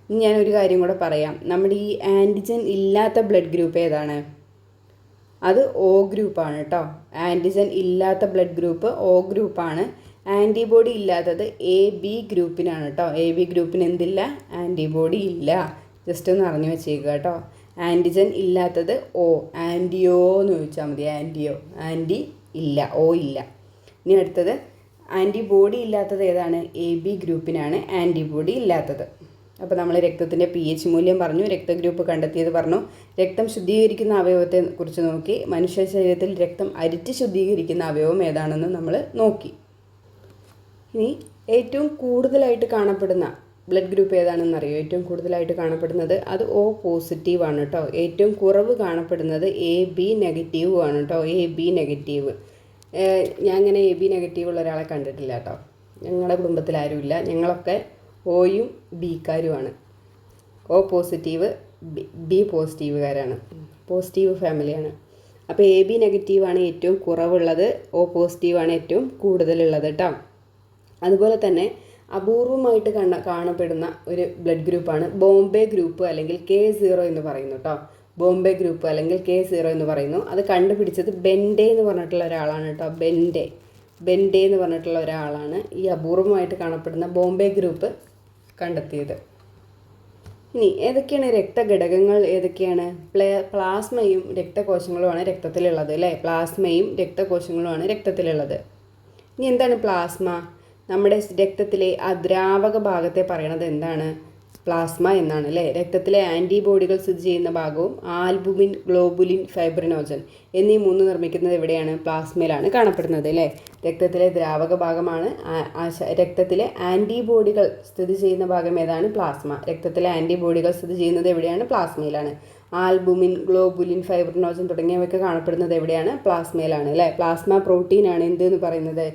ഇനി ഞാനൊരു കാര്യം കൂടെ പറയാം. നമ്മുടെ ഈ ആൻറ്റിജൻ ഇല്ലാത്ത ബ്ലഡ് ഗ്രൂപ്പ് ഏതാണ്? അത് O ഗ്രൂപ്പാണ് കേട്ടോ. ആൻറ്റിജൻ ഇല്ലാത്ത ബ്ലഡ് ഗ്രൂപ്പ് O ഗ്രൂപ്പാണ്. ആൻറ്റിബോഡി ഇല്ലാത്തത് AB ഗ്രൂപ്പിനാണ് കേട്ടോ. AB ഗ്രൂപ്പിന് എന്തില്ല? ആൻറ്റിബോഡി ഇല്ല. ജസ്റ്റ് ഒന്ന് അറിഞ്ഞു വെച്ചേക്കുക കേട്ടോ. ആൻറ്റിജൻ ഇല്ലാത്തത് O. ആൻറ്റിയോ എന്ന് ചോദിച്ചാൽ മതി. ആൻറ്റി ഇല്ല, O ഇല്ല. ഇനി അടുത്തത് ആൻറ്റിബോഡി ഇല്ലാത്തത് ഏതാണ്? AB ഗ്രൂപ്പിനാണ് ആൻറ്റിബോഡി ഇല്ലാത്തത്. അപ്പോൾ നമ്മൾ രക്തത്തിൻ്റെ pH മൂല്യം പറഞ്ഞു, രക്തഗ്രൂപ്പ് കണ്ടെത്തിയത് പറഞ്ഞു, രക്തം ശുദ്ധീകരിക്കുന്ന അവയവത്തെ കുറിച്ച് നോക്കി, മനുഷ്യ ശരീരത്തിൽ രക്തം അരിച്ച് ശുദ്ധീകരിക്കുന്ന അവയവം ഏതാണെന്ന് നമ്മൾ നോക്കി. ഇനി ഏറ്റവും കൂടുതലായിട്ട് കാണപ്പെടുന്ന ബ്ലഡ് ഗ്രൂപ്പ് ഏതാണെന്ന് അറിയോ? ഏറ്റവും കൂടുതലായിട്ട് കാണപ്പെടുന്നത് അത് O പോസിറ്റീവ് ആണ് കേട്ടോ. ഏറ്റവും കുറവ് കാണപ്പെടുന്നത് AB നെഗറ്റീവ് ആണ് കേട്ടോ. AB negative. ഞാൻ അങ്ങനെ AB നെഗറ്റീവ് ഉള്ള ഒരാളെ കണ്ടിട്ടില്ല കേട്ടോ. ഞങ്ങളുടെ കുടുംബത്തിൽ ആരുമില്ല. ഞങ്ങളൊക്കെ Oയും Bക്കാരുമാണ്. O positive, B പോസിറ്റീവുകാരാണ്. പോസിറ്റീവ് ഫാമിലിയാണ്. അപ്പോൾ AB നെഗറ്റീവാണ് ഏറ്റവും കുറവുള്ളത്, O പോസിറ്റീവാണ് ഏറ്റവും കൂടുതലുള്ളത് കേട്ടോ. അതുപോലെ തന്നെ അപൂർവമായിട്ട് കാണപ്പെടുന്ന ഒരു ബ്ലഡ് ഗ്രൂപ്പാണ് ബോംബെ ഗ്രൂപ്പ് അല്ലെങ്കിൽ K0 എന്ന് പറയുന്നു കേട്ടോ. ബോംബെ ഗ്രൂപ്പ് അല്ലെങ്കിൽ K0 എന്ന് പറയുന്നു. അത് കണ്ടുപിടിച്ചത് ബെൻഡെ എന്ന് പറഞ്ഞിട്ടുള്ള ഒരാളാണ് കേട്ടോ. ബെൻഡെ എന്ന് പറഞ്ഞിട്ടുള്ള ഒരാളാണ് ഈ അപൂർവമായിട്ട് കാണപ്പെടുന്ന ബോംബെ ഗ്രൂപ്പ് കണ്ടെത്തിയത്. ഇനി ഏതൊക്കെയാണ് രക്തഘടകങ്ങൾ? ഏതൊക്കെയാണ്? പ്ലാസ്മയും രക്തകോശങ്ങളുമാണ് രക്തത്തിലുള്ളത് അല്ലേ? പ്ലാസ്മയും രക്തകോശങ്ങളുമാണ് രക്തത്തിലുള്ളത്. ഇനി എന്താണ് പ്ലാസ്മ? നമ്മുടെ രക്തത്തിലെ ആ ദ്രാവക ഭാഗത്തെ പറയണത് എന്താണ്? പ്ലാസ്മ എന്നാണ് അല്ലേ? രക്തത്തിലെ ആൻറ്റിബോഡികൾ സ്ഥിതി ചെയ്യുന്ന ഭാഗവും ആൽബുമിൻ, ഗ്ലോബുലിൻ, ഫൈബ്രിനോജൻ എന്നീ മൂന്ന് നിർമ്മിക്കുന്നത് എവിടെയാണ്? പ്ലാസ്മയിലാണ് കാണപ്പെടുന്നത് അല്ലേ? രക്തത്തിലെ ദ്രാവക ഭാഗമാണ്. രക്തത്തിലെ ആൻറ്റിബോഡികൾ സ്ഥിതി ചെയ്യുന്ന ഭാഗം ഏതാണ്? പ്ലാസ്മ. രക്തത്തിലെ ആൻറ്റിബോഡികൾ സ്ഥിതി ചെയ്യുന്നത് എവിടെയാണ്? പ്ലാസ്മയിലാണ്. ആൽബുമിൻ, ഗ്ലോബുലിൻ, ഫൈബ്രിനോജൻ തുടങ്ങിയവയൊക്കെ കാണപ്പെടുന്നത് എവിടെയാണ്? പ്ലാസ്മയിലാണ് അല്ലേ? പ്ലാസ്മ പ്രോട്ടീനാണ് എന്ത് എന്ന് പറയുന്നത്?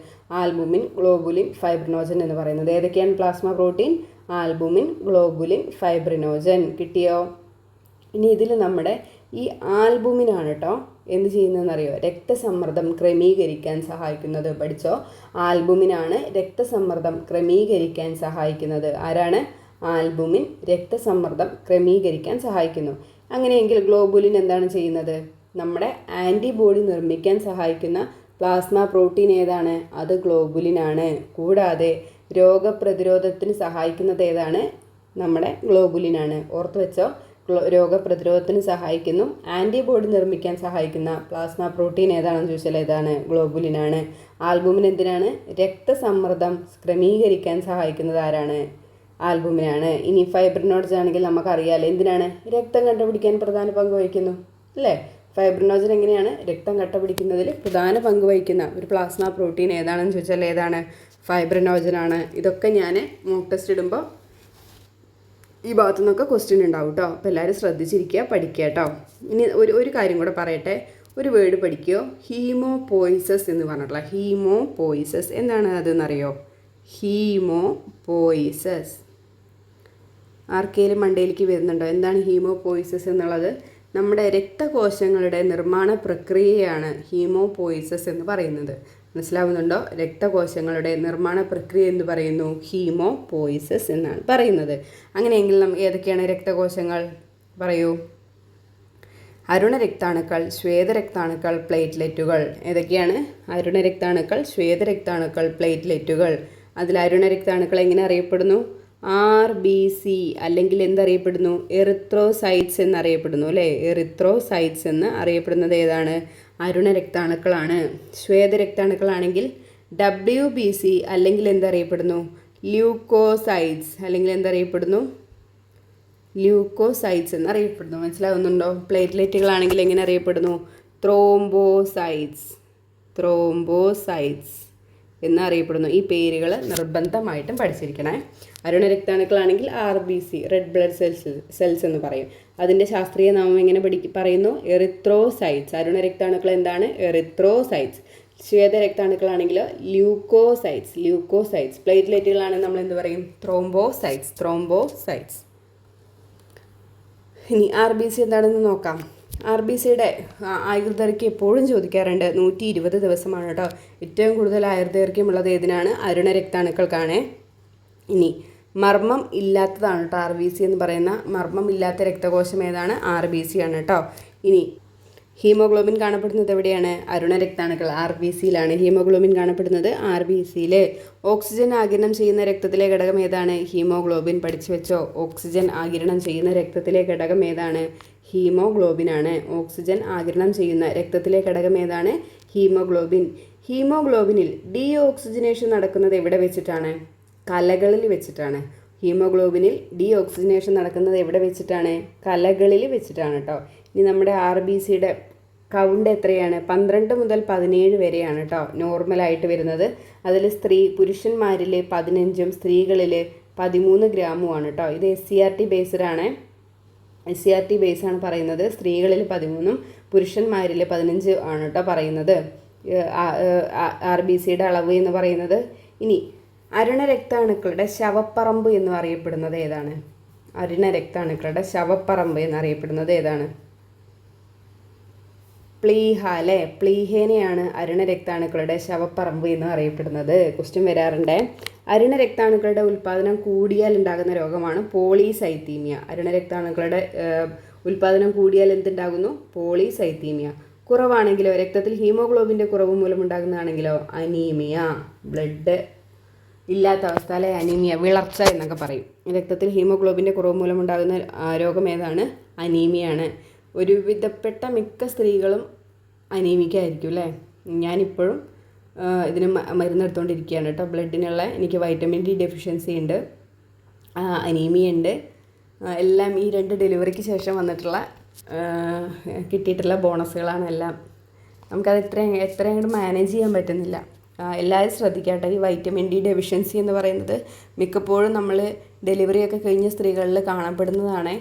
ആൽബുമിൻ, ഗ്ലോബുലിൻ, ഫൈബ്രിനോജൻ എന്ന് പറയുന്നത്. ഏതൊക്കെയാണ് plasma protein? Albumin, globulin, fibrinogen. കിട്ടിയോ? ഇനി ഇതിൽ നമ്മുടെ ഈ ആൽബുമിനാണ് കേട്ടോ എന്ത് ചെയ്യുന്നതെന്നറിയോ? രക്തസമ്മർദ്ദം ക്രമീകരിക്കാൻ സഹായിക്കുന്നത്. പഠിച്ചോ? ആൽബുമിനാണ് രക്തസമ്മർദ്ദം ക്രമീകരിക്കാൻ സഹായിക്കുന്നത്. ആരാണ്? ആൽബുമിൻ രക്തസമ്മർദ്ദം ക്രമീകരിക്കാൻ സഹായിക്കുന്നു. അങ്ങനെയെങ്കിൽ ഗ്ലോബുലിൻ എന്താണ് ചെയ്യുന്നത്? നമ്മുടെ ആൻറ്റിബോഡി നിർമ്മിക്കാൻ സഹായിക്കുന്ന പ്ലാസ്മ പ്രോട്ടീൻ ഏതാണ്? അത് ഗ്ലോബുലിനാണ്. കൂടാതെ രോഗപ്രതിരോധത്തിന് സഹായിക്കുന്നത് ഏതാണ്? നമ്മുടെ ഗ്ലോബുലിനാണ്. ഓർത്ത് വെച്ചോ, രോഗപ്രതിരോധത്തിന് സഹായിക്കുന്നു. ആൻറ്റിബോഡി നിർമ്മിക്കാൻ സഹായിക്കുന്ന പ്ലാസ്മ പ്രോട്ടീൻ ഏതാണെന്ന് ചോദിച്ചാൽ ഏതാണ്? ഗ്ലോബുലിനാണ്. ആൽബുമിൻ എന്തിനാണ്? രക്തസമ്മർദ്ദം ക്രമീകരിക്കാൻ സഹായിക്കുന്നത് ആരാണ്? ആൽബുമിനാണ്. ഇനി ഫൈബ്രിനോജൻ ആണെങ്കിൽ നമുക്കറിയാലോ എന്തിനാണ്? രക്തം കട്ടപിടിക്കാൻ പ്രധാന പങ്ക് വഹിക്കുന്നു അല്ലേ? ഫൈബ്രിനോജൻ എങ്ങനെയാണ്? രക്തം കട്ടപിടിക്കുന്നതിൽ പ്രധാന പങ്ക് വഹിക്കുന്ന ഒരു പ്ലാസ്മ പ്രോട്ടീൻ ഏതാണെന്ന് ചോദിച്ചാൽ ഏതാണ്? ഫൈബ്രിനോജനാണ്. ഇതൊക്കെ ഞാൻ മോക്ക് ടെസ്റ്റ് ഇടുമ്പോൾ ഈ ഭാഗത്തു നിന്നൊക്കെ ക്വസ്റ്റ്യൻ ഉണ്ടാവും കേട്ടോ. അപ്പോൾ എല്ലാവരും ശ്രദ്ധിച്ചിരിക്കുക, പഠിക്കുക കേട്ടോ. ഇനി ഒരു കാര്യം കൂടെ പറയട്ടെ. ഒരു വേർഡ് പഠിക്കുമോ? ഹീമോപോയിസസ് എന്ന് പറഞ്ഞിട്ടുള്ള ഹീമോപോയിസസ് എന്താണ് അതെന്നറിയോ? ഹീമോപോയിസസ് ആർക്കെങ്കിലും മണ്ടയിലേക്ക് വരുന്നുണ്ടോ? എന്താണ് ഹീമോപോയിസസ് എന്നുള്ളത്? നമ്മുടെ രക്തകോശങ്ങളുടെ നിർമ്മാണ പ്രക്രിയയാണ് ഹീമോപോയിസസ് എന്ന് പറയുന്നത്. മനസ്സിലാവുന്നുണ്ടോ? രക്തകോശങ്ങളുടെ നിർമ്മാണ പ്രക്രിയ എന്ന് പറയുന്നു ഹീമോപോയിസസ് എന്നാണ് പറയുന്നത്. അങ്ങനെയെങ്കിൽ ഏതൊക്കെയാണ് രക്തകോശങ്ങൾ? പറയൂ. അരുണരക്താണുക്കൾ, ശ്വേതരക്താണുക്കൾ, പ്ലേറ്റ്ലെറ്റുകൾ. ഏതൊക്കെയാണ്? അരുണരക്താണുക്കൾ, ശ്വേതരക്താണുക്കൾ, പ്ലേറ്റ്ലെറ്റുകൾ. അതിൽ അരുണരക്താണുക്കൾ എങ്ങനെ അറിയപ്പെടുന്നു? RBC അല്ലെങ്കിൽ എന്തറിയപ്പെടുന്നു? എറിത്രോസൈറ്റ്സ് എന്നറിയപ്പെടുന്നു അല്ലേ? എറിത്രോസൈറ്റ്സ് എന്ന് അറിയപ്പെടുന്നത് ഏതാണ്? അരുണരക്താണുക്കളാണ്. ശ്വേതരക്താണുക്കളാണെങ്കിൽ WBC അല്ലെങ്കിൽ എന്തറിയപ്പെടുന്നു? ല്യൂക്കോസൈറ്റ്സ് അല്ലെങ്കിൽ എന്തറിയപ്പെടുന്നു? ല്യൂക്കോസൈറ്റ്സ് എന്നറിയപ്പെടുന്നു. മനസ്സിലാവുന്നുണ്ടോ? പ്ലേറ്റ്ലെറ്റുകളാണെങ്കിൽ എങ്ങനെ അറിയപ്പെടുന്നു? ത്രോംബോസൈറ്റ്സ് എന്നറിയപ്പെടുന്നു. ഈ പേരുകൾ നിർബന്ധമായിട്ടും പഠിച്ചിരിക്കണേ. അരുണരക്താണുക്കളാണെങ്കിൽ RBC റെഡ് ബ്ലഡ് സെൽസ് എന്ന് പറയും. അതിൻ്റെ ശാസ്ത്രീയ നാമം എങ്ങനെ പറയുന്നു? എറിത്രോസൈറ്റ്സ്. അരുണരക്താണുക്കൾ എന്താണ്? എറിത്രോസൈറ്റ്സ്. ശ്വേതരക്താണുക്കളാണെങ്കിലോ ല്യൂക്കോസൈറ്റ്സ്. പ്ലേറ്റ്ലെറ്റുകളാണെങ്കിൽ നമ്മൾ എന്ത് പറയും? ത്രോംബോസൈറ്റ്സ്. ഇനി RBC എന്താണെന്ന് നോക്കാം. RBCയുടെ ആയുർദൈർഘ്യം എപ്പോഴും ചോദിക്കാറുണ്ട്. 120 ദിവസമാണ് കേട്ടോ. ഏറ്റവും കൂടുതൽ ആയുർദൈർഘ്യമുള്ളത് ഏതിനാണ്? അരുണരക്താണുക്കൾക്കാണ്. ഇനി മർമ്മം ഇല്ലാത്തതാണ് കേട്ടോ RBC എന്ന് പറയുന്ന. മർമ്മം ഇല്ലാത്ത രക്തകോശം ഏതാണ്? RBC ആണ് കേട്ടോ. ഇനി ഹീമോഗ്ലോബിൻ കാണപ്പെടുന്നത് എവിടെയാണ്? അരുണരക്താണുക്കൾ RBCയിലാണ് ഹീമോഗ്ലോബിൻ കാണപ്പെടുന്നത്. RBCയിൽ ഓക്സിജൻ ആഗിരണം ചെയ്യുന്ന രക്തത്തിലെ ഘടകം ഏതാണ്? ഹീമോഗ്ലോബിൻ. പഠിച്ചു വെച്ചോ. ഓക്സിജൻ ആഗിരണം ചെയ്യുന്ന രക്തത്തിലെ ഘടകം ഏതാണ്? ഹീമോഗ്ലോബിനാണ്. ഓക്സിജൻ ആഗിരണം ചെയ്യുന്ന രക്തത്തിലെ ഘടകം ഏതാണ്? ഹീമോഗ്ലോബിൻ. ഹീമോഗ്ലോബിനിൽ ഡീഓക്സിജനേഷൻ നടക്കുന്നത് എവിടെ വെച്ചിട്ടാണ്? കലകളിൽ വെച്ചിട്ടാണ്. ഹീമോഗ്ലോബിനിൽ ഡീഓക്സിജനേഷൻ നടക്കുന്നത് എവിടെ വെച്ചിട്ടാണ്? കലകളിൽ വെച്ചിട്ടാണ് കേട്ടോ. ഇനി നമ്മുടെ RBCയുടെ കൗണ്ട് എത്രയാണ്? 12 മുതൽ 17 വരെയാണ് കേട്ടോ നോർമലായിട്ട് വരുന്നത്. അതിൽ പുരുഷന്മാരിൽ 15ഉം സ്ത്രീകളിൽ 13 ഗ്രാമുമാണ് കേട്ടോ. ഇത് SCRT ബേസ്ഡാണ്. SCRT ബേസാണ് പറയുന്നത്. സ്ത്രീകളിൽ 13ഉം പുരുഷന്മാരിൽ 15 ആണ് കേട്ടോ പറയുന്നത് RBCയുടെ അളവ് എന്ന് പറയുന്നത്. ഇനി അരുണരക്താണുക്കളുടെ ശവപ്പറമ്പ് എന്ന് അറിയപ്പെടുന്നത് ഏതാണ്? അരുണരക്താണുക്കളുടെ ശവപ്പറമ്പ് എന്നറിയപ്പെടുന്നത് ഏതാണ്? പ്ലീഹ അല്ലേ? പ്ലീഹേനെയാണ് അരുണരക്താണുക്കളുടെ ശവപ്പറമ്പ് എന്ന് അറിയപ്പെടുന്നത്. ക്വസ്റ്റ്യൻ വരാറുണ്ട്. അരുണരക്താണുക്കളുടെ ഉൽപ്പാദനം കൂടിയാൽ ഉണ്ടാകുന്ന രോഗമാണ് പോളിസൈത്തീമിയ. അരുണരക്താണുക്കളുടെ ഉൽപ്പാദനം കൂടിയാൽ എന്തുണ്ടാകുന്നു? പോളിസൈത്തീമിയ. കുറവാണെങ്കിലോ? രക്തത്തിൽ ഹീമോഗ്ലോബിൻ്റെ കുറവ് മൂലമുണ്ടാകുന്നതാണെങ്കിലോ? അനീമിയ. ബ്ലഡ് ഇല്ലാത്ത അവസ്ഥ അല്ലെ? അനീമിയ, വിളർച്ച എന്നൊക്കെ പറയും. രക്തത്തിൽ ഹീമോഗ്ലോബിൻ്റെ കുറവ് മൂലമുണ്ടാകുന്ന രോഗം ഏതാണ്? അനീമിയാണ്. ഒരുവിധപ്പെട്ട മിക്ക സ്ത്രീകളും അനീമിക്കായിരിക്കും അല്ലേ? ഞാനിപ്പോഴും ഇതിന് മരുന്നെടുത്തുകൊണ്ടിരിക്കുകയാണ് കേട്ടോ. ബ്ലഡിനുള്ള എനിക്ക് വൈറ്റമിൻ D ഡെഫിഷ്യൻസി ഉണ്ട്, അനീമിയ ഉണ്ട്. എല്ലാം ഈ 2 ഡെലിവറിക്ക് ശേഷം വന്നിട്ടുള്ള കിട്ടിയിട്ടുള്ള ബോണസുകളാണ് എല്ലാം. നമുക്കത് എത്രയും കൂടെ മാനേജ് ചെയ്യാൻ പറ്റുന്നില്ല. എല്ലാവരും ശ്രദ്ധിക്കട്ടെ. ഈ വൈറ്റമിൻ D ഡെഫിഷ്യൻസി എന്ന് പറയുന്നത് മിക്കപ്പോഴും നമ്മൾ ഡെലിവറിയൊക്കെ കഴിഞ്ഞ സ്ത്രീകളിൽ കാണപ്പെടുന്നതാണ്.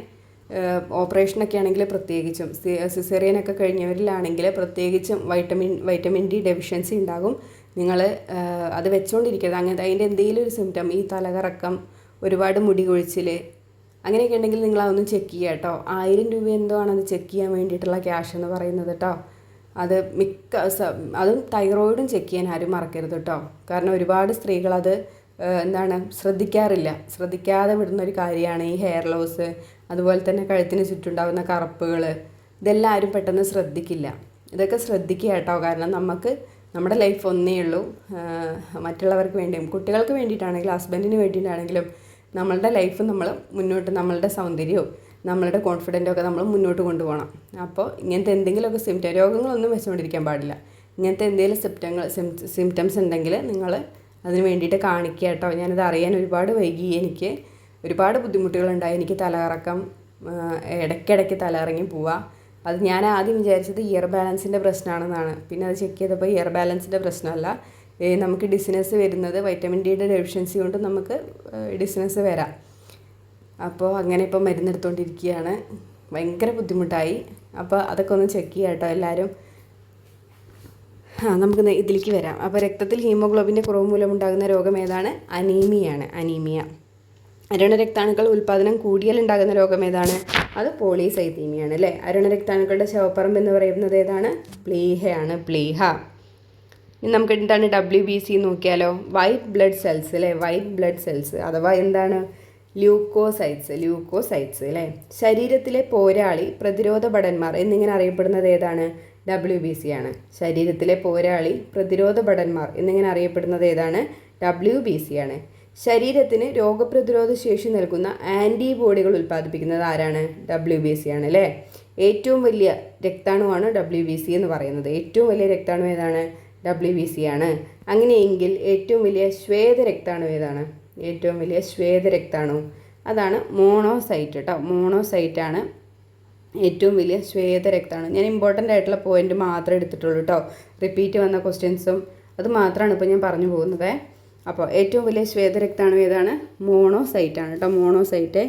ഓപ്പറേഷനൊക്കെ ആണെങ്കിൽ പ്രത്യേകിച്ചും, സിസേറിയനൊക്കെ കഴിഞ്ഞവരിലാണെങ്കിൽ പ്രത്യേകിച്ചും വൈറ്റമിൻ D ഡെഫിഷ്യൻസി ഉണ്ടാകും. നിങ്ങൾ അത് വെച്ചുകൊണ്ടിരിക്കരുത്. അങ്ങനത്തെ അതിൻ്റെ എന്തെങ്കിലും ഒരു സിംറ്റം, ഈ തലകറക്കം, ഒരുപാട് മുടി കൊഴിച്ചിൽ, അങ്ങനെയൊക്കെ ഉണ്ടെങ്കിൽ നിങ്ങൾ അതൊന്ന് ചെക്ക് ചെയ്യുക കേട്ടോ. 1000 രൂപ എന്തോ ആണ് അത് ചെക്ക് ചെയ്യാൻ വേണ്ടിയിട്ടുള്ള ക്യാഷ് എന്ന് പറയുന്നത് കേട്ടോ. അത് അതും തൈറോയിഡും ചെക്ക് ചെയ്യാൻ ആരും മറക്കരുത് കേട്ടോ. കാരണം ഒരുപാട് സ്ത്രീകളത് ശ്രദ്ധിക്കാതെ വിടുന്നൊരു കാര്യമാണ് ഈ ഹെയർ ലോസ്. അതുപോലെ തന്നെ കഴുത്തിന് ചുറ്റുണ്ടാകുന്ന കറുപ്പുകൾ, ഇതെല്ലാം ആരും പെട്ടെന്ന് ശ്രദ്ധിക്കില്ല. ഇതൊക്കെ ശ്രദ്ധിക്കുക കേട്ടോ. കാരണം നമ്മുടെ ലൈഫ് ഒന്നേ ഉള്ളൂ. മറ്റുള്ളവർക്ക് വേണ്ടിയും കുട്ടികൾക്ക് വേണ്ടിയിട്ടാണെങ്കിലും ഹസ്ബൻഡിന് വേണ്ടിയിട്ടാണെങ്കിലും നമ്മളുടെ ലൈഫ് നമ്മൾ മുന്നോട്ട്, നമ്മളുടെ സൗന്ദര്യവും നമ്മളുടെ കോൺഫിഡൻറ്റും ഒക്കെ നമ്മൾ മുന്നോട്ട് കൊണ്ടുപോകണം. അപ്പോൾ ഇങ്ങനത്തെ എന്തെങ്കിലുമൊക്കെ രോഗങ്ങളൊന്നും വെച്ചുകൊണ്ടിരിക്കാൻ പാടില്ല. ഇങ്ങനത്തെ എന്തെങ്കിലും സിംറ്റംസ് ഉണ്ടെങ്കിൽ നിങ്ങൾ അതിന് വേണ്ടിയിട്ട് കാണിക്കുക കേട്ടോ. ഞാനത് അറിയാൻ ഒരുപാട് വൈകി. എനിക്ക് ഒരുപാട് ബുദ്ധിമുട്ടുകളുണ്ടായി. എനിക്ക് തലകറക്കം, ഇടയ്ക്കിടയ്ക്ക് തലയിറങ്ങി പോവുക. അത് ഞാൻ ആദ്യം വിചാരിച്ചത് ഇയർ ബാലൻസിൻ്റെ പ്രശ്നമാണെന്നാണ്. പിന്നെ അത് ചെക്ക് ചെയ്തപ്പോൾ ഇയർ ബാലൻസിൻ്റെ പ്രശ്നമല്ല, നമുക്ക് ഡിസിനസ് വരുന്നത് വൈറ്റമിൻ ഡിയുടെ ഡെഫിഷ്യൻസി കൊണ്ട് നമുക്ക് ഡിസിനസ് വരാം. അപ്പോൾ അങ്ങനെ ഇപ്പോൾ മരുന്നെടുത്തുകൊണ്ടിരിക്കുകയാണ്. ഭയങ്കര ബുദ്ധിമുട്ടായി. അപ്പോൾ അതൊക്കെ ഒന്ന് ചെക്ക് ചെയ്യാം കേട്ടോ എല്ലാവരും. നമുക്ക് ഇതിലേക്ക് വരാം. അപ്പോൾ രക്തത്തിൽ ഹീമോഗ്ലോബിൻ്റെ കുറവ് മൂലമുണ്ടാകുന്ന രോഗം ഏതാണ്? അനീമിയാണ്. അനീമിയ. അരുണരക്താണുക്കൾ ഉൽപ്പാദനം കൂടിയാൽ ഉണ്ടാകുന്ന രോഗം ഏതാണ്? അത് പോളിസൈത്തീമിയാണ് അല്ലേ? അരുണരക്താണുക്കളുടെ ശവപ്പറമ്പ് എന്ന് പറയുന്നത് ഏതാണ്? പ്ലീഹയാണ്. പ്ലീഹ. ഇനി നമുക്ക് എന്താണ് WBC നോക്കിയാലോ? വൈറ്റ് ബ്ലഡ് സെൽസ് അല്ലേ? വൈറ്റ് ബ്ലഡ് സെൽസ് അഥവാ എന്താണ്? ല്യൂക്കോസൈറ്റ്സ് അല്ലേ? ശരീരത്തിലെ പോരാളി, പ്രതിരോധ ഭടന്മാർ എന്നിങ്ങനെ അറിയപ്പെടുന്നത് ഏതാണ്? WBC ആണ്. ശരീരത്തിലെ പോരാളി, പ്രതിരോധ ഭടന്മാർ എന്നിങ്ങനെ അറിയപ്പെടുന്നത് ഏതാണ്? WBC ആണ്. ശരീരത്തിന് രോഗപ്രതിരോധ ശേഷി നൽകുന്ന ആൻറ്റിബോഡികൾ ഉൽപ്പാദിപ്പിക്കുന്നത് ആരാണ്? WBC ആണ് അല്ലേ? ഏറ്റവും വലിയ രക്താണുവാണ് WBC എന്ന് പറയുന്നത്. ഏറ്റവും വലിയ രക്താണു ഏതാണ്? WBC ആണ്. അങ്ങനെയെങ്കിൽ ഏറ്റവും വലിയ ശ്വേതരക്താണു ഏതാണ്? ഏറ്റവും വലിയ ശ്വേതരക്താണു അതാണ് മോണോസൈറ്റ് കേട്ടോ. മോണോസൈറ്റാണ് ഏറ്റവും വലിയ ശ്വേതരക്താണു. ഞാൻ ഇമ്പോർട്ടൻ്റ് ആയിട്ടുള്ള പോയിന്റ് മാത്രമേ എടുത്തിട്ടുള്ളൂ കേട്ടോ. റിപ്പീറ്റ് വന്ന ക്വസ്റ്റ്യൻസും അത് മാത്രമാണ് ഇപ്പോൾ ഞാൻ പറഞ്ഞു പോകുന്നത്. അപ്പോൾ ഏറ്റവും വലിയ ശ്വേതരക്താണു ഏതാണ്? മോണോസൈറ്റാണ് കേട്ടോ. മോണോസൈറ്റ്.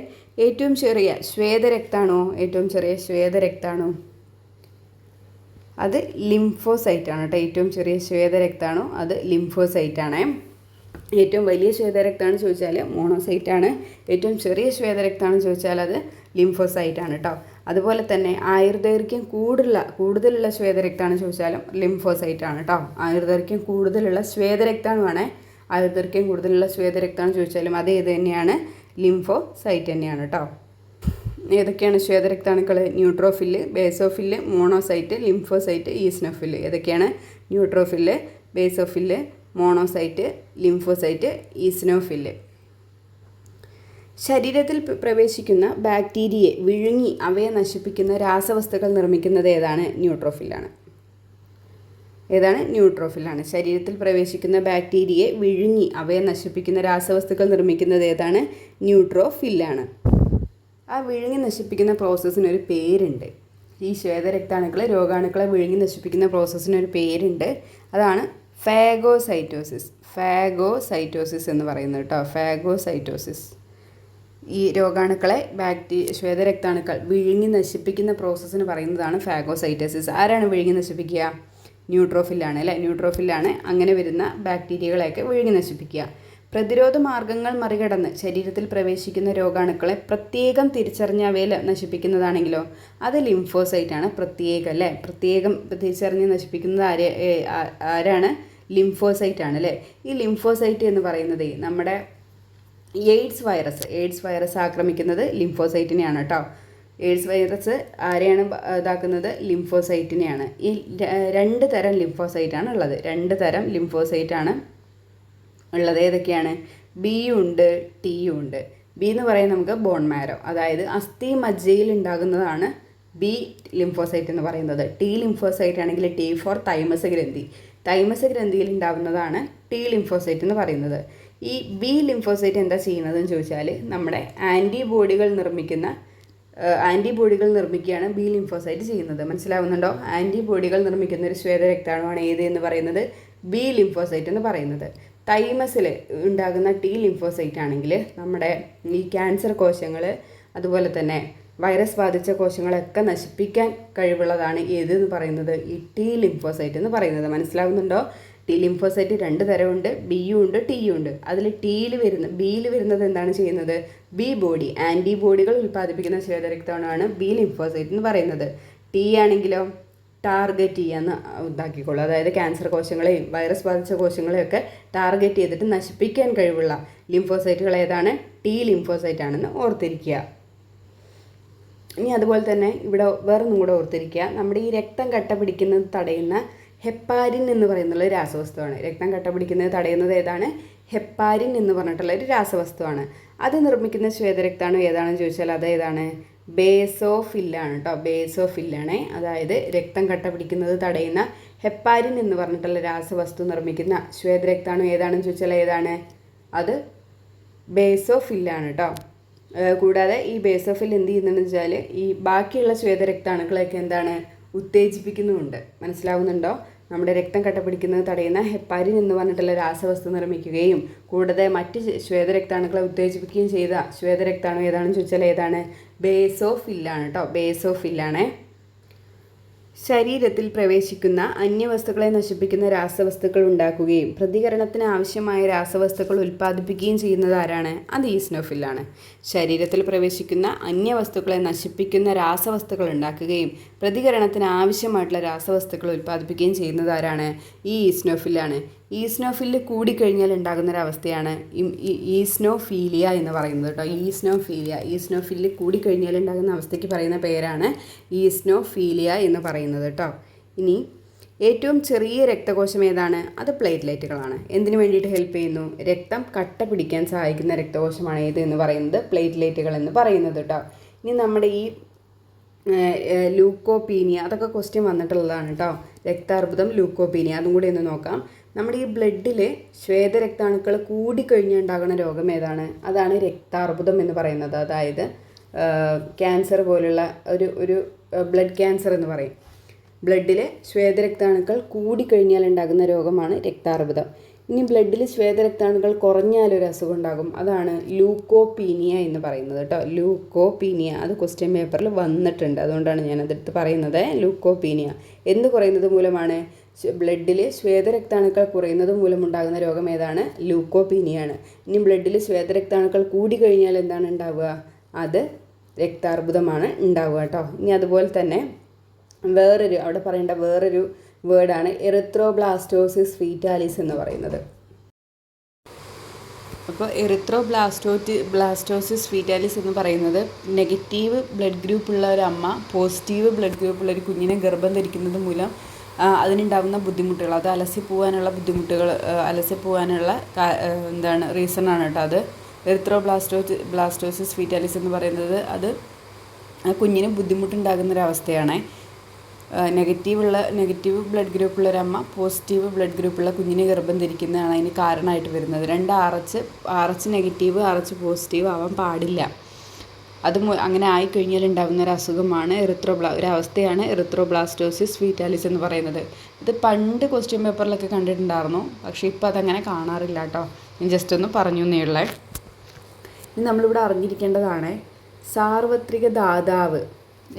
ഏറ്റവും ചെറിയ ശ്വേതരക്താണോ? ഏറ്റവും ചെറിയ ശ്വേതരക്താണോ? അത് ലിംഫോസൈറ്റാണ് കേട്ടോ. ഏറ്റവും ചെറിയ ശ്വേതരക്താണു അത് ലിംഫോസൈറ്റാണ്. ഏറ്റവും വലിയ ശ്വേതരക്തമാണ് ചോദിച്ചാൽ മോണോസൈറ്റാണ്. ഏറ്റവും ചെറിയ ശ്വേതരക്തമാണ് ചോദിച്ചാൽ അത് ലിംഫോസൈറ്റാണ് കേട്ടോ. അതുപോലെ തന്നെ ആയുർദൈർഘ്യം കൂടുതലുള്ള ശ്വേതരക്തമാണ് ചോദിച്ചാലും ലിംഫോസൈറ്റാണ് കേട്ടോ. ആയുർദൈർഘ്യം കൂടുതലുള്ള ശ്വേതരക്തമാണ് ആയുർദൈർഘ്യം കൂടുതലുള്ള ശ്വേതരക്തമാണ് ചോദിച്ചാലും അത് ഏത് തന്നെയാണ്? ലിംഫോസൈറ്റ് തന്നെയാണ് കേട്ടോ. ഏതൊക്കെയാണ് ശ്വേതരക്താണുക്കൾ? Neutrophil, basophil, monocyte, lymphocyte, eosinophil. ഏതൊക്കെയാണ്? Neutrophil, basophil, monocyte, lymphocyte, eosinophil. ശരീരത്തിൽ പ്രവേശിക്കുന്ന ബാക്ടീരിയയെ വിഴുങ്ങി അവയെ നശിപ്പിക്കുന്ന രാസവസ്തുക്കൾ നിർമ്മിക്കുന്നത് ഏതാണ്? ന്യൂട്രോഫിലാണ്. ഏതാണ്? ന്യൂട്രോഫിലാണ്. ശരീരത്തിൽ പ്രവേശിക്കുന്ന ബാക്ടീരിയയെ വിഴുങ്ങി അവയെ നശിപ്പിക്കുന്ന രാസവസ്തുക്കൾ നിർമ്മിക്കുന്നത് ഏതാണ്? ന്യൂട്രോഫിലാണ്. ആ വിഴുങ്ങി നശിപ്പിക്കുന്ന പ്രോസസ്സിനൊരു പേരുണ്ട്. ഈ ശ്വേതരക്താണുക്കൾ രോഗാണുക്കളെ വിഴുങ്ങി നശിപ്പിക്കുന്ന പ്രോസസ്സിനൊരു പേരുണ്ട്. അതാണ് ഫാഗോസൈറ്റോസിസ്. ഫാഗോസൈറ്റോസിസ് എന്ന് പറയുന്നത് കേട്ടോ. ഫാഗോസൈറ്റോസിസ്. ഈ രോഗാണുക്കളെ ശ്വേതരക്താണുക്കൾ വിഴുങ്ങി നശിപ്പിക്കുന്ന പ്രോസസ്സിന് പറയുന്നതാണ് ഫാഗോസൈറ്റോസിസ്. ആരാണ് വിഴുങ്ങി നശിപ്പിക്കുക? ന്യൂട്രോഫിലാണ് അല്ലേ. ന്യൂട്രോഫിലാണ് അങ്ങനെ വരുന്ന ബാക്ടീരിയകളെയൊക്കെ വിഴുങ്ങി നശിപ്പിക്കുക. പ്രതിരോധ മാർഗങ്ങൾ മറികടന്ന് ശരീരത്തിൽ പ്രവേശിക്കുന്ന രോഗാണുക്കളെ പ്രത്യേകം തിരിച്ചറിഞ്ഞ് അവയെ നശിപ്പിക്കുന്നതാണെങ്കിലോ അത് ലിംഫോസൈറ്റാണ്. പ്രത്യേകം തിരിച്ചറിഞ്ഞ് നശിപ്പിക്കുന്നത് ആരാണ്? ലിംഫോസൈറ്റാണ് അല്ലേ. ഈ ലിംഫോസൈറ്റ് എന്ന് പറയുന്നത് നമ്മുടെ എയ്ഡ്സ് വൈറസ് ആക്രമിക്കുന്നത് ലിംഫോസൈറ്റിനെയാണ് കേട്ടോ. എയ്ഡ്സ് വൈറസ് ആരെയാണ് ഇതാക്കുന്നത്? ലിംഫോസൈറ്റിനെയാണ്. ഈ 2 തരം ലിംഫോസൈറ്റാണ് ഉള്ളത്. 2 തരം ലിംഫോസൈറ്റാണ് ഉള്ളത്. ഏതൊക്കെയാണ്? ബിയും ഉണ്ട്, ടിയും ഉണ്ട്. ബി എന്ന് പറയുന്നത് നമുക്ക് ബോൺ മാരോ, അതായത് അസ്ഥി മജ്ജയിൽ ഉണ്ടാകുന്നതാണ് ബി ലിംഫോസൈറ്റ് എന്ന് പറയുന്നത്. ടി ലിംഫോസൈറ്റ് ആണെങ്കിൽ ടി ഫോർ തൈമസ് ഗ്രന്ഥി. തൈമസ് ഗ്രന്ഥിയിൽ ഉണ്ടാകുന്നതാണ് ടി ലിംഫോസൈറ്റ് എന്ന് പറയുന്നത്. ഈ ബി ലിംഫോസൈറ്റ് എന്താ ചെയ്യുന്നതെന്ന് ചോദിച്ചാൽ നമ്മുടെ ആൻറ്റിബോഡികൾ നിർമ്മിക്കുകയാണ് ബി ലിംഫോസൈറ്റ് ചെയ്യുന്നത്. മനസ്സിലാവുന്നുണ്ടോ? ആൻറ്റിബോഡികൾ നിർമ്മിക്കുന്ന ഒരു ശ്വേതരക്താണുവാണ് ഏത് എന്ന് പറയുന്നത്? ബി ലിംഫോസൈറ്റ് എന്ന് പറയുന്നത്. തൈമസിൽ ഉണ്ടാകുന്ന ടി ലിംഫോസൈറ്റ് ആണെങ്കിൽ നമ്മുടെ ഈ ക്യാൻസർ കോശങ്ങൾ അതുപോലെ തന്നെ വൈറസ് ബാധിച്ച കോശങ്ങളൊക്കെ നശിപ്പിക്കാൻ കഴിവുള്ളതാണ് ഏതെന്ന് പറയുന്നത്? ഈ ടി ലിംഫോസൈറ്റ് എന്ന് പറയുന്നത്. മനസ്സിലാവുന്നുണ്ടോ? T lymphocyte 2 തരമുണ്ട്. ബിയും ഉണ്ട്, ടിയും ഉണ്ട്. അതിൽ ബിയിൽ വരുന്നത് എന്താണ് ചെയ്യുന്നത്? ബി ബോഡി, ആൻറ്റിബോഡികൾ ഉൽപ്പാദിപ്പിക്കുന്ന ശ്വേതരക്തമാണ് ബി ലിംഫോസൈറ്റ് എന്ന് പറയുന്നത്. ടി ആണെങ്കിലോ ടാർഗറ്റ് ചെയ്യാന്ന് ഇതാക്കിക്കോളൂ. അതായത് ക്യാൻസർ കോശങ്ങളെയും വൈറസ് ബാധിച്ച കോശങ്ങളെയും ഒക്കെ ടാർഗറ്റ് ചെയ്തിട്ട് നശിപ്പിക്കാൻ കഴിവുള്ള ലിംഫോസൈറ്റുകൾ ഏതാണ്? ടി ലിംഫോസൈറ്റ് ആണെന്ന് ഓർത്തിരിക്കുക. ഇനി അതുപോലെ തന്നെ ഇവിടെ വേറൊന്നും കൂടെ ഓർത്തിരിക്കുക. നമ്മുടെ ഈ രക്തം കട്ട പിടിക്കുന്നത് തടയുന്ന ഹെപ്പാരിൻ എന്ന് പറയുന്നുള്ള ഒരു രാസവസ്തുവാണ്. രക്തം കട്ട പിടിക്കുന്നത് തടയുന്നത് ഏതാണ്? ഹെപ്പാരിൻ എന്ന് പറഞ്ഞിട്ടുള്ള ഒരു രാസവസ്തുവാണ്. അത് നിർമ്മിക്കുന്ന ശ്വേതരക്താണു ഏതാണെന്ന് ചോദിച്ചാൽ അത് ഏതാണ്? ബേസോഫില്ലാണ് കേട്ടോ. ബേസോഫില്ലാണ്. അതായത് രക്തം കട്ട പിടിക്കുന്നത് തടയുന്ന ഹെപ്പാരിൻ എന്ന് പറഞ്ഞിട്ടുള്ള രാസവസ്തു നിർമ്മിക്കുന്ന ശ്വേതരക്താണു ഏതാണെന്ന് ചോദിച്ചാൽ ഏതാണ്? അത് ബേസോഫില്ലാണ് കേട്ടോ. കൂടാതെ ഈ ബേസോഫിൽ എന്ത് ചെയ്യുന്നതെന്ന് വെച്ചാൽ ഈ ബാക്കിയുള്ള ശ്വേതരക്താണുക്കളെയൊക്കെ എന്താണ്? ഉത്തേജിപ്പിക്കുന്നുമുണ്ട്. മനസ്സിലാവുന്നുണ്ടോ? നമ്മുടെ രക്തം കട്ട പിടിക്കുന്നത് തടയുന്ന ഹെപ്പാരിൻ എന്ന് പറഞ്ഞിട്ടുള്ള രാസവസ്തു നിർമ്മിക്കുകയും കൂടാതെ മറ്റ് ശ്വേതരക്താണുക്കളെ ഉത്തേജിപ്പിക്കുകയും ചെയ്ത ശ്വേതരക്താണു ഏതാണെന്ന് ചോദിച്ചാൽ ഏതാണ്? ബേസോഫില്ലാണ് കേട്ടോ. ബേസോഫില്ലാണ്. ശരീരത്തിൽ പ്രവേശിക്കുന്ന അന്യവസ്തുക്കളെ നശിപ്പിക്കുന്ന രാസവസ്തുക്കൾ ഉണ്ടാക്കുകയും പ്രതികരണത്തിന് ആവശ്യമായ രാസവസ്തുക്കൾ ഉൽപ്പാദിപ്പിക്കുകയും ചെയ്യുന്നത് ആരാണ്? അത് ഈസ്നോഫിലാണ്. ശരീരത്തിൽ പ്രവേശിക്കുന്ന അന്യവസ്തുക്കളെ നശിപ്പിക്കുന്ന രാസവസ്തുക്കൾ ഉണ്ടാക്കുകയും പ്രതികരണത്തിന് ആവശ്യമായിട്ടുള്ള രാസവസ്തുക്കൾ ഉൽപ്പാദിപ്പിക്കുകയും ചെയ്യുന്നത് ആരാണ്? ഈ ഈസ്നോഫിലാണ്. ഈസ്നോഫില് കൂടിക്കഴിഞ്ഞാൽ ഉണ്ടാകുന്നൊരവസ്ഥയാണ് ഈസ്നോഫീലിയ എന്ന് പറയുന്നത് കേട്ടോ. ഈസ്നോഫില് കൂടിക്കഴിഞ്ഞാൽ ഉണ്ടാകുന്ന അവസ്ഥയ്ക്ക് പറയുന്ന പേരാണ് ഈസ്നോഫീലിയ എന്ന് പറയുന്നത് കേട്ടോ. ഇനി ഏറ്റവും ചെറിയ രക്തകോശം ഏതാണ്? അത് പ്ലേറ്റ്ലെറ്റുകളാണ്. എന്തിനു വേണ്ടിയിട്ട് ഹെൽപ്പ് ചെയ്യുന്നു? രക്തം കട്ട പിടിക്കാൻ സഹായിക്കുന്ന രക്തകോശമാണ് ഏത് എന്ന് പറയുന്നത്? പ്ലേറ്റ്ലെറ്റുകൾ എന്ന് പറയുന്നത് കേട്ടോ. ഇനി നമ്മുടെ ഈ ലൂക്കോപീനിയ അതൊക്കെ ക്വസ്റ്റ്യൻ വന്നിട്ടുള്ളതാണ് കേട്ടോ. രക്താർബുദം, ലൂക്കോപീനിയ അതും കൂടി ഒന്ന് നോക്കാം. നമ്മുടെ ഈ ബ്ലഡിൽ ശ്വേതരക്താണുക്കൾ കൂടിക്കഴിഞ്ഞുണ്ടാകുന്ന രോഗം ഏതാണ്? അതാണ് രക്താർബുദം എന്ന് പറയുന്നത്. അതായത് ക്യാൻസർ പോലുള്ള ഒരു ബ്ലഡ് ക്യാൻസർ എന്ന് പറയും. ബ്ലഡിൽ ശ്വേതരക്താണുക്കൾ കൂടിക്കഴിഞ്ഞാൽ ഉണ്ടാകുന്ന രോഗമാണ് രക്താർബുദം. ഇനി ബ്ലഡിൽ ശ്വേതരക്താണുക്കൾ കുറഞ്ഞാലൊരു അസുഖം ഉണ്ടാകും, അതാണ് ലൂക്കോപീനിയ എന്ന് പറയുന്നത് കേട്ടോ. ലൂക്കോപീനിയ അത് ക്വസ്റ്റ്യൻ പേപ്പറിൽ വന്നിട്ടുണ്ട്, അതുകൊണ്ടാണ് ഞാനതെടുത്ത് പറയുന്നത്. ലൂക്കോപീനിയ എന്ത് കുറയുന്നത് മൂലമാണ്? ബ്ലഡിൽ ശ്വേതരക്താണുക്കൾ കുറയുന്നത് മൂലമുണ്ടാകുന്ന രോഗം ഏതാണ്? ലൂക്കോപീനിയാണ്. ഇനി ബ്ലഡിൽ ശ്വേതരക്താണുക്കൾ കൂടിക്കഴിഞ്ഞാൽ എന്താണ് ഉണ്ടാവുക? അത് രക്താർബുദമാണ് ഉണ്ടാവുക കേട്ടോ. ഇനി അതുപോലെ തന്നെ അവിടെ പറയേണ്ട വേറൊരു വേർഡാണ് എറിത്രോബ്ലാസ്റ്റോസിസ് ഫീറ്റാലിസ് എന്ന് പറയുന്നത്. അപ്പോൾ ബ്ലാസ്റ്റോസിസ് ഫീറ്റാലിസ് എന്ന് പറയുന്നത് നെഗറ്റീവ് ബ്ലഡ് ഗ്രൂപ്പുള്ള ഒരു അമ്മ പോസിറ്റീവ് ബ്ലഡ് ഗ്രൂപ്പുള്ള ഒരു കുഞ്ഞിനെ ഗർഭം ധരിക്കുന്നത് മൂലം അതിനുണ്ടാകുന്ന ബുദ്ധിമുട്ടുകൾ, അത് അലസിപ്പോവാനുള്ള ബുദ്ധിമുട്ടുകൾ, റീസണാണ് കേട്ടോ. അത് ബ്ലാസ്റ്റോസിസ് ഫീറ്റാലിസ് എന്ന് പറയുന്നത് അത് കുഞ്ഞിന് ബുദ്ധിമുട്ടുണ്ടാകുന്നൊരവസ്ഥയാണ്. നെഗറ്റീവ് ബ്ലഡ് ഗ്രൂപ്പുള്ളൊരമ്മ പോസിറ്റീവ് ബ്ലഡ് ഗ്രൂപ്പുള്ള കുഞ്ഞിനെ ഗർഭം ധരിക്കുന്നതാണ് അതിന് കാരണമായിട്ട് വരുന്നത്. RH നെഗറ്റീവ് RH പോസിറ്റീവ് ആവാൻ പാടില്ല. അത് അങ്ങനെ ആയിക്കഴിഞ്ഞാൽ ഉണ്ടാകുന്ന ഒരു അസുഖമാണ് ഒരവസ്ഥയാണ് എറിത്രോബ്ലാസ്റ്റോസിസ് ഫീറ്റാലിസ് എന്ന് പറയുന്നത്. ഇത് പണ്ട് ക്വസ്റ്റ്യൻ പേപ്പറിലൊക്കെ കണ്ടിട്ടുണ്ടായിരുന്നു, പക്ഷേ ഇപ്പോൾ അതങ്ങനെ കാണാറില്ല കേട്ടോ. ഞാൻ ജസ്റ്റ് ഒന്ന് പറഞ്ഞു എന്നേ ഉള്ളേ. ഇനി നമ്മളിവിടെ അറിഞ്ഞിരിക്കേണ്ടതാണ് സാർവത്രിക ദാതാവ്.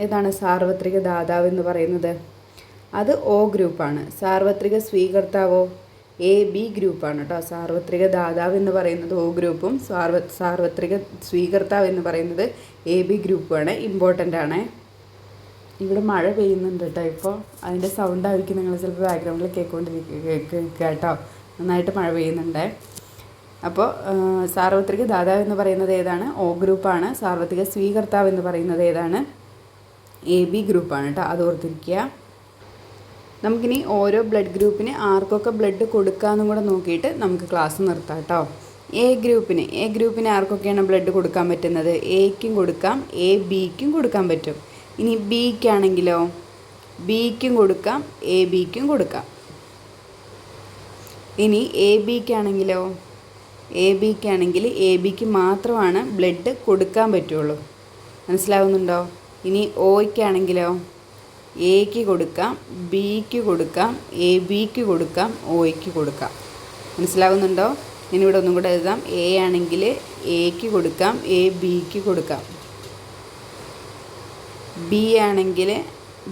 ഏതാണ് സാർവത്രിക ദാതാവ് എന്ന് പറയുന്നത്? അത് O ഗ്രൂപ്പാണ്. സാർവത്രിക സ്വീകർത്താവോ? AB ഗ്രൂപ്പാണ് കേട്ടോ. സാർവത്രിക ദാതാവ് എന്ന് പറയുന്നത് O ഗ്രൂപ്പും സാർവത്രിക സ്വീകർത്താവ് എന്ന് പറയുന്നത് AB ഗ്രൂപ്പുമാണ്. ഇമ്പോർട്ടൻ്റ് ആണ്. ഇവിടെ മഴ പെയ്യുന്നുണ്ട് കേട്ടോ. ഇപ്പോൾ അതിൻ്റെ സൗണ്ട് ആയിരിക്കും നിങ്ങൾ ചിലപ്പോൾ ബാക്ക്ഗ്രൗണ്ടിൽ കേൾക്കുക കേട്ടോ. നന്നായിട്ട് മഴ പെയ്യുന്നുണ്ട്. അപ്പോൾ സാർവത്രിക ദാതാവ് എന്ന് പറയുന്നത് ഏതാണ്? O ഗ്രൂപ്പാണ്. സാർവത്രിക സ്വീകർത്താവ് എന്ന് പറയുന്നത് ഏതാണ്? AB ഗ്രൂപ്പാണ് കേട്ടോ. അത് ഓർത്തിരിക്കുക. നമുക്കിനി ഓരോ ബ്ലഡ് ഗ്രൂപ്പിന് ആർക്കൊക്കെ ബ്ലഡ് കൊടുക്കാമെന്നും കൂടെ നോക്കിയിട്ട് നമുക്ക് ക്ലാസ് നിർത്താം കേട്ടോ. എ ഗ്രൂപ്പിന് ആർക്കൊക്കെയാണ് ബ്ലഡ് കൊടുക്കാൻ പറ്റുന്നത്? എക്കും കൊടുക്കാം, ABക്കും കൊടുക്കാൻ പറ്റും. ഇനി ബിക്കാണെങ്കിലോ? ബിക്കും കൊടുക്കാം, ABക്കും കൊടുക്കാം. ഇനി ABക്കാണെങ്കിലോ? ABക്കാണെങ്കിൽ ABക്ക് മാത്രമാണ് ബ്ലഡ് കൊടുക്കാൻ പറ്റുള്ളൂ. മനസ്സിലാവുന്നുണ്ടോ? ഇനി Oയ്ക്കാണെങ്കിലോ? Aക്ക് കൊടുക്കാം, Bക്ക് കൊടുക്കാം, ABക്ക് കൊടുക്കാം, Oയ്ക്ക് കൊടുക്കാം. മനസ്സിലാവുന്നുണ്ടോ? ഞാനിവിടെ ഒന്നും കൂടെ എഴുതാം. A ആണെങ്കിൽ Aക്ക് കൊടുക്കാം, ABക്ക് കൊടുക്കാം. B ആണെങ്കിൽ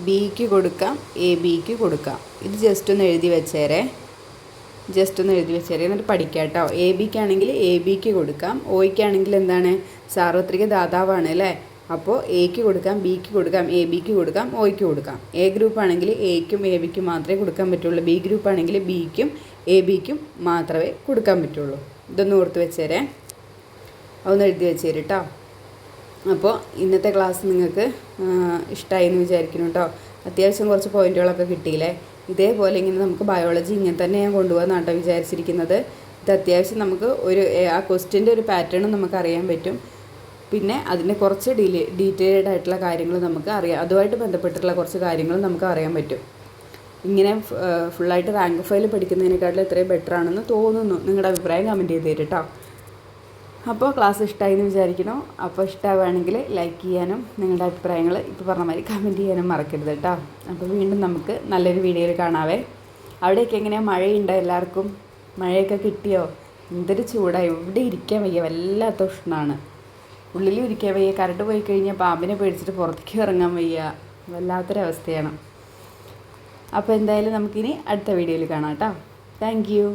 Bക്ക് കൊടുക്കാം, ABക്ക് കൊടുക്കാം. ഇത് ജസ്റ്റ് ഒന്ന് എഴുതി വെച്ചേരെ. എന്നിട്ട് പഠിക്കാം കേട്ടോ. ABക്കാണെങ്കിൽ ABക്ക് കൊടുക്കാം. Oയ്ക്കാണെങ്കിൽ എന്താണ്? സാർവത്രിക ദാതാവാണ് അല്ലേ. അപ്പോൾ Aക്ക് കൊടുക്കാം, Bക്ക് കൊടുക്കാം, ABക്ക് കൊടുക്കാം, Oയ്ക്ക് കൊടുക്കാം. A ഗ്രൂപ്പാണെങ്കിൽ Aക്കും ABക്കും മാത്രമേ കൊടുക്കാൻ പറ്റുള്ളൂ. B ഗ്രൂപ്പാണെങ്കിൽ Bക്കും ABക്കും മാത്രമേ കൊടുക്കാൻ പറ്റുള്ളൂ. ഇതൊന്ന് ഓർത്ത് വെച്ചേരെ. അതൊന്ന് എഴുതി വെച്ചേര് കേട്ടോ. അപ്പോൾ ഇന്നത്തെ ക്ലാസ് നിങ്ങൾക്ക് ഇഷ്ടമായി എന്ന് വിചാരിക്കുന്നു കേട്ടോ. അത്യാവശ്യം കുറച്ച് പോയിൻറ്റുകളൊക്കെ കിട്ടിയില്ലേ. ഇതേപോലെ ഇങ്ങനെ നമുക്ക് ബയോളജി ഇങ്ങനെ തന്നെ ഞാൻ കൊണ്ടുപോകാൻ കേട്ടോ വിചാരിച്ചിരിക്കുന്നത്. ഇത് അത്യാവശ്യം നമുക്ക് ആ ക്വസ്റ്റ്യൻ്റെ ഒരു പാറ്റേണും നമുക്ക് അറിയാൻ പറ്റും. പിന്നെ അതിൻ്റെ കുറച്ച് ഡീറ്റെയിൽഡ് ആയിട്ടുള്ള കാര്യങ്ങൾ നമുക്ക് അറിയാം. അതുമായിട്ട് ബന്ധപ്പെട്ടിട്ടുള്ള കുറച്ച് കാര്യങ്ങൾ നമുക്ക് അറിയാൻ പറ്റും. ഇങ്ങനെ ഫുള്ളായിട്ട് റാങ്ക് ഫയൽ പഠിക്കുന്നതിനേക്കാളും ഇത്രയും ബെറ്റർ ആണെന്ന് തോന്നുന്നു. നിങ്ങളുടെ അഭിപ്രായം കമൻറ്റ് ചെയ്ത് തരും കേട്ടോ. അപ്പോൾ ക്ലാസ് ഇഷ്ടമായി എന്ന് വിചാരിക്കണം. അപ്പോൾ ഇഷ്ടമാവുകയാണെങ്കിൽ ലൈക്ക് ചെയ്യാനും നിങ്ങളുടെ അഭിപ്രായങ്ങൾ ഇപ്പോൾ പറഞ്ഞ മാതിരി കമൻറ്റ് ചെയ്യാനും മറക്കരുത് കേട്ടോ. അപ്പോൾ വീണ്ടും നമുക്ക് നല്ലൊരു വീഡിയോയിൽ കാണാവേ. അവിടെയൊക്കെ എങ്ങനെയാണ്? മഴയുണ്ടോ? എല്ലാവർക്കും മഴയൊക്കെ കിട്ടിയോ? എന്തൊരു ചൂടായി. ഇവിടെ ഇരിക്കാൻ വയ്യ, വല്ലാത്ത ഉഷ്ണമാണ്. ഉള്ളിലും ഇരിക്കാൻ വയ്യ. കറണ്ട് പോയി കഴിഞ്ഞാൽ പാമ്പിനെ പേടിച്ചിട്ട് പുറത്തേക്ക് ഇറങ്ങാൻ വയ്യ. വല്ലാത്തൊരവസ്ഥയാണ്. അപ്പോൾ എന്തായാലും നമുക്കിനി അടുത്ത വീഡിയോയിൽ കാണാം കേട്ടോ. Thank you.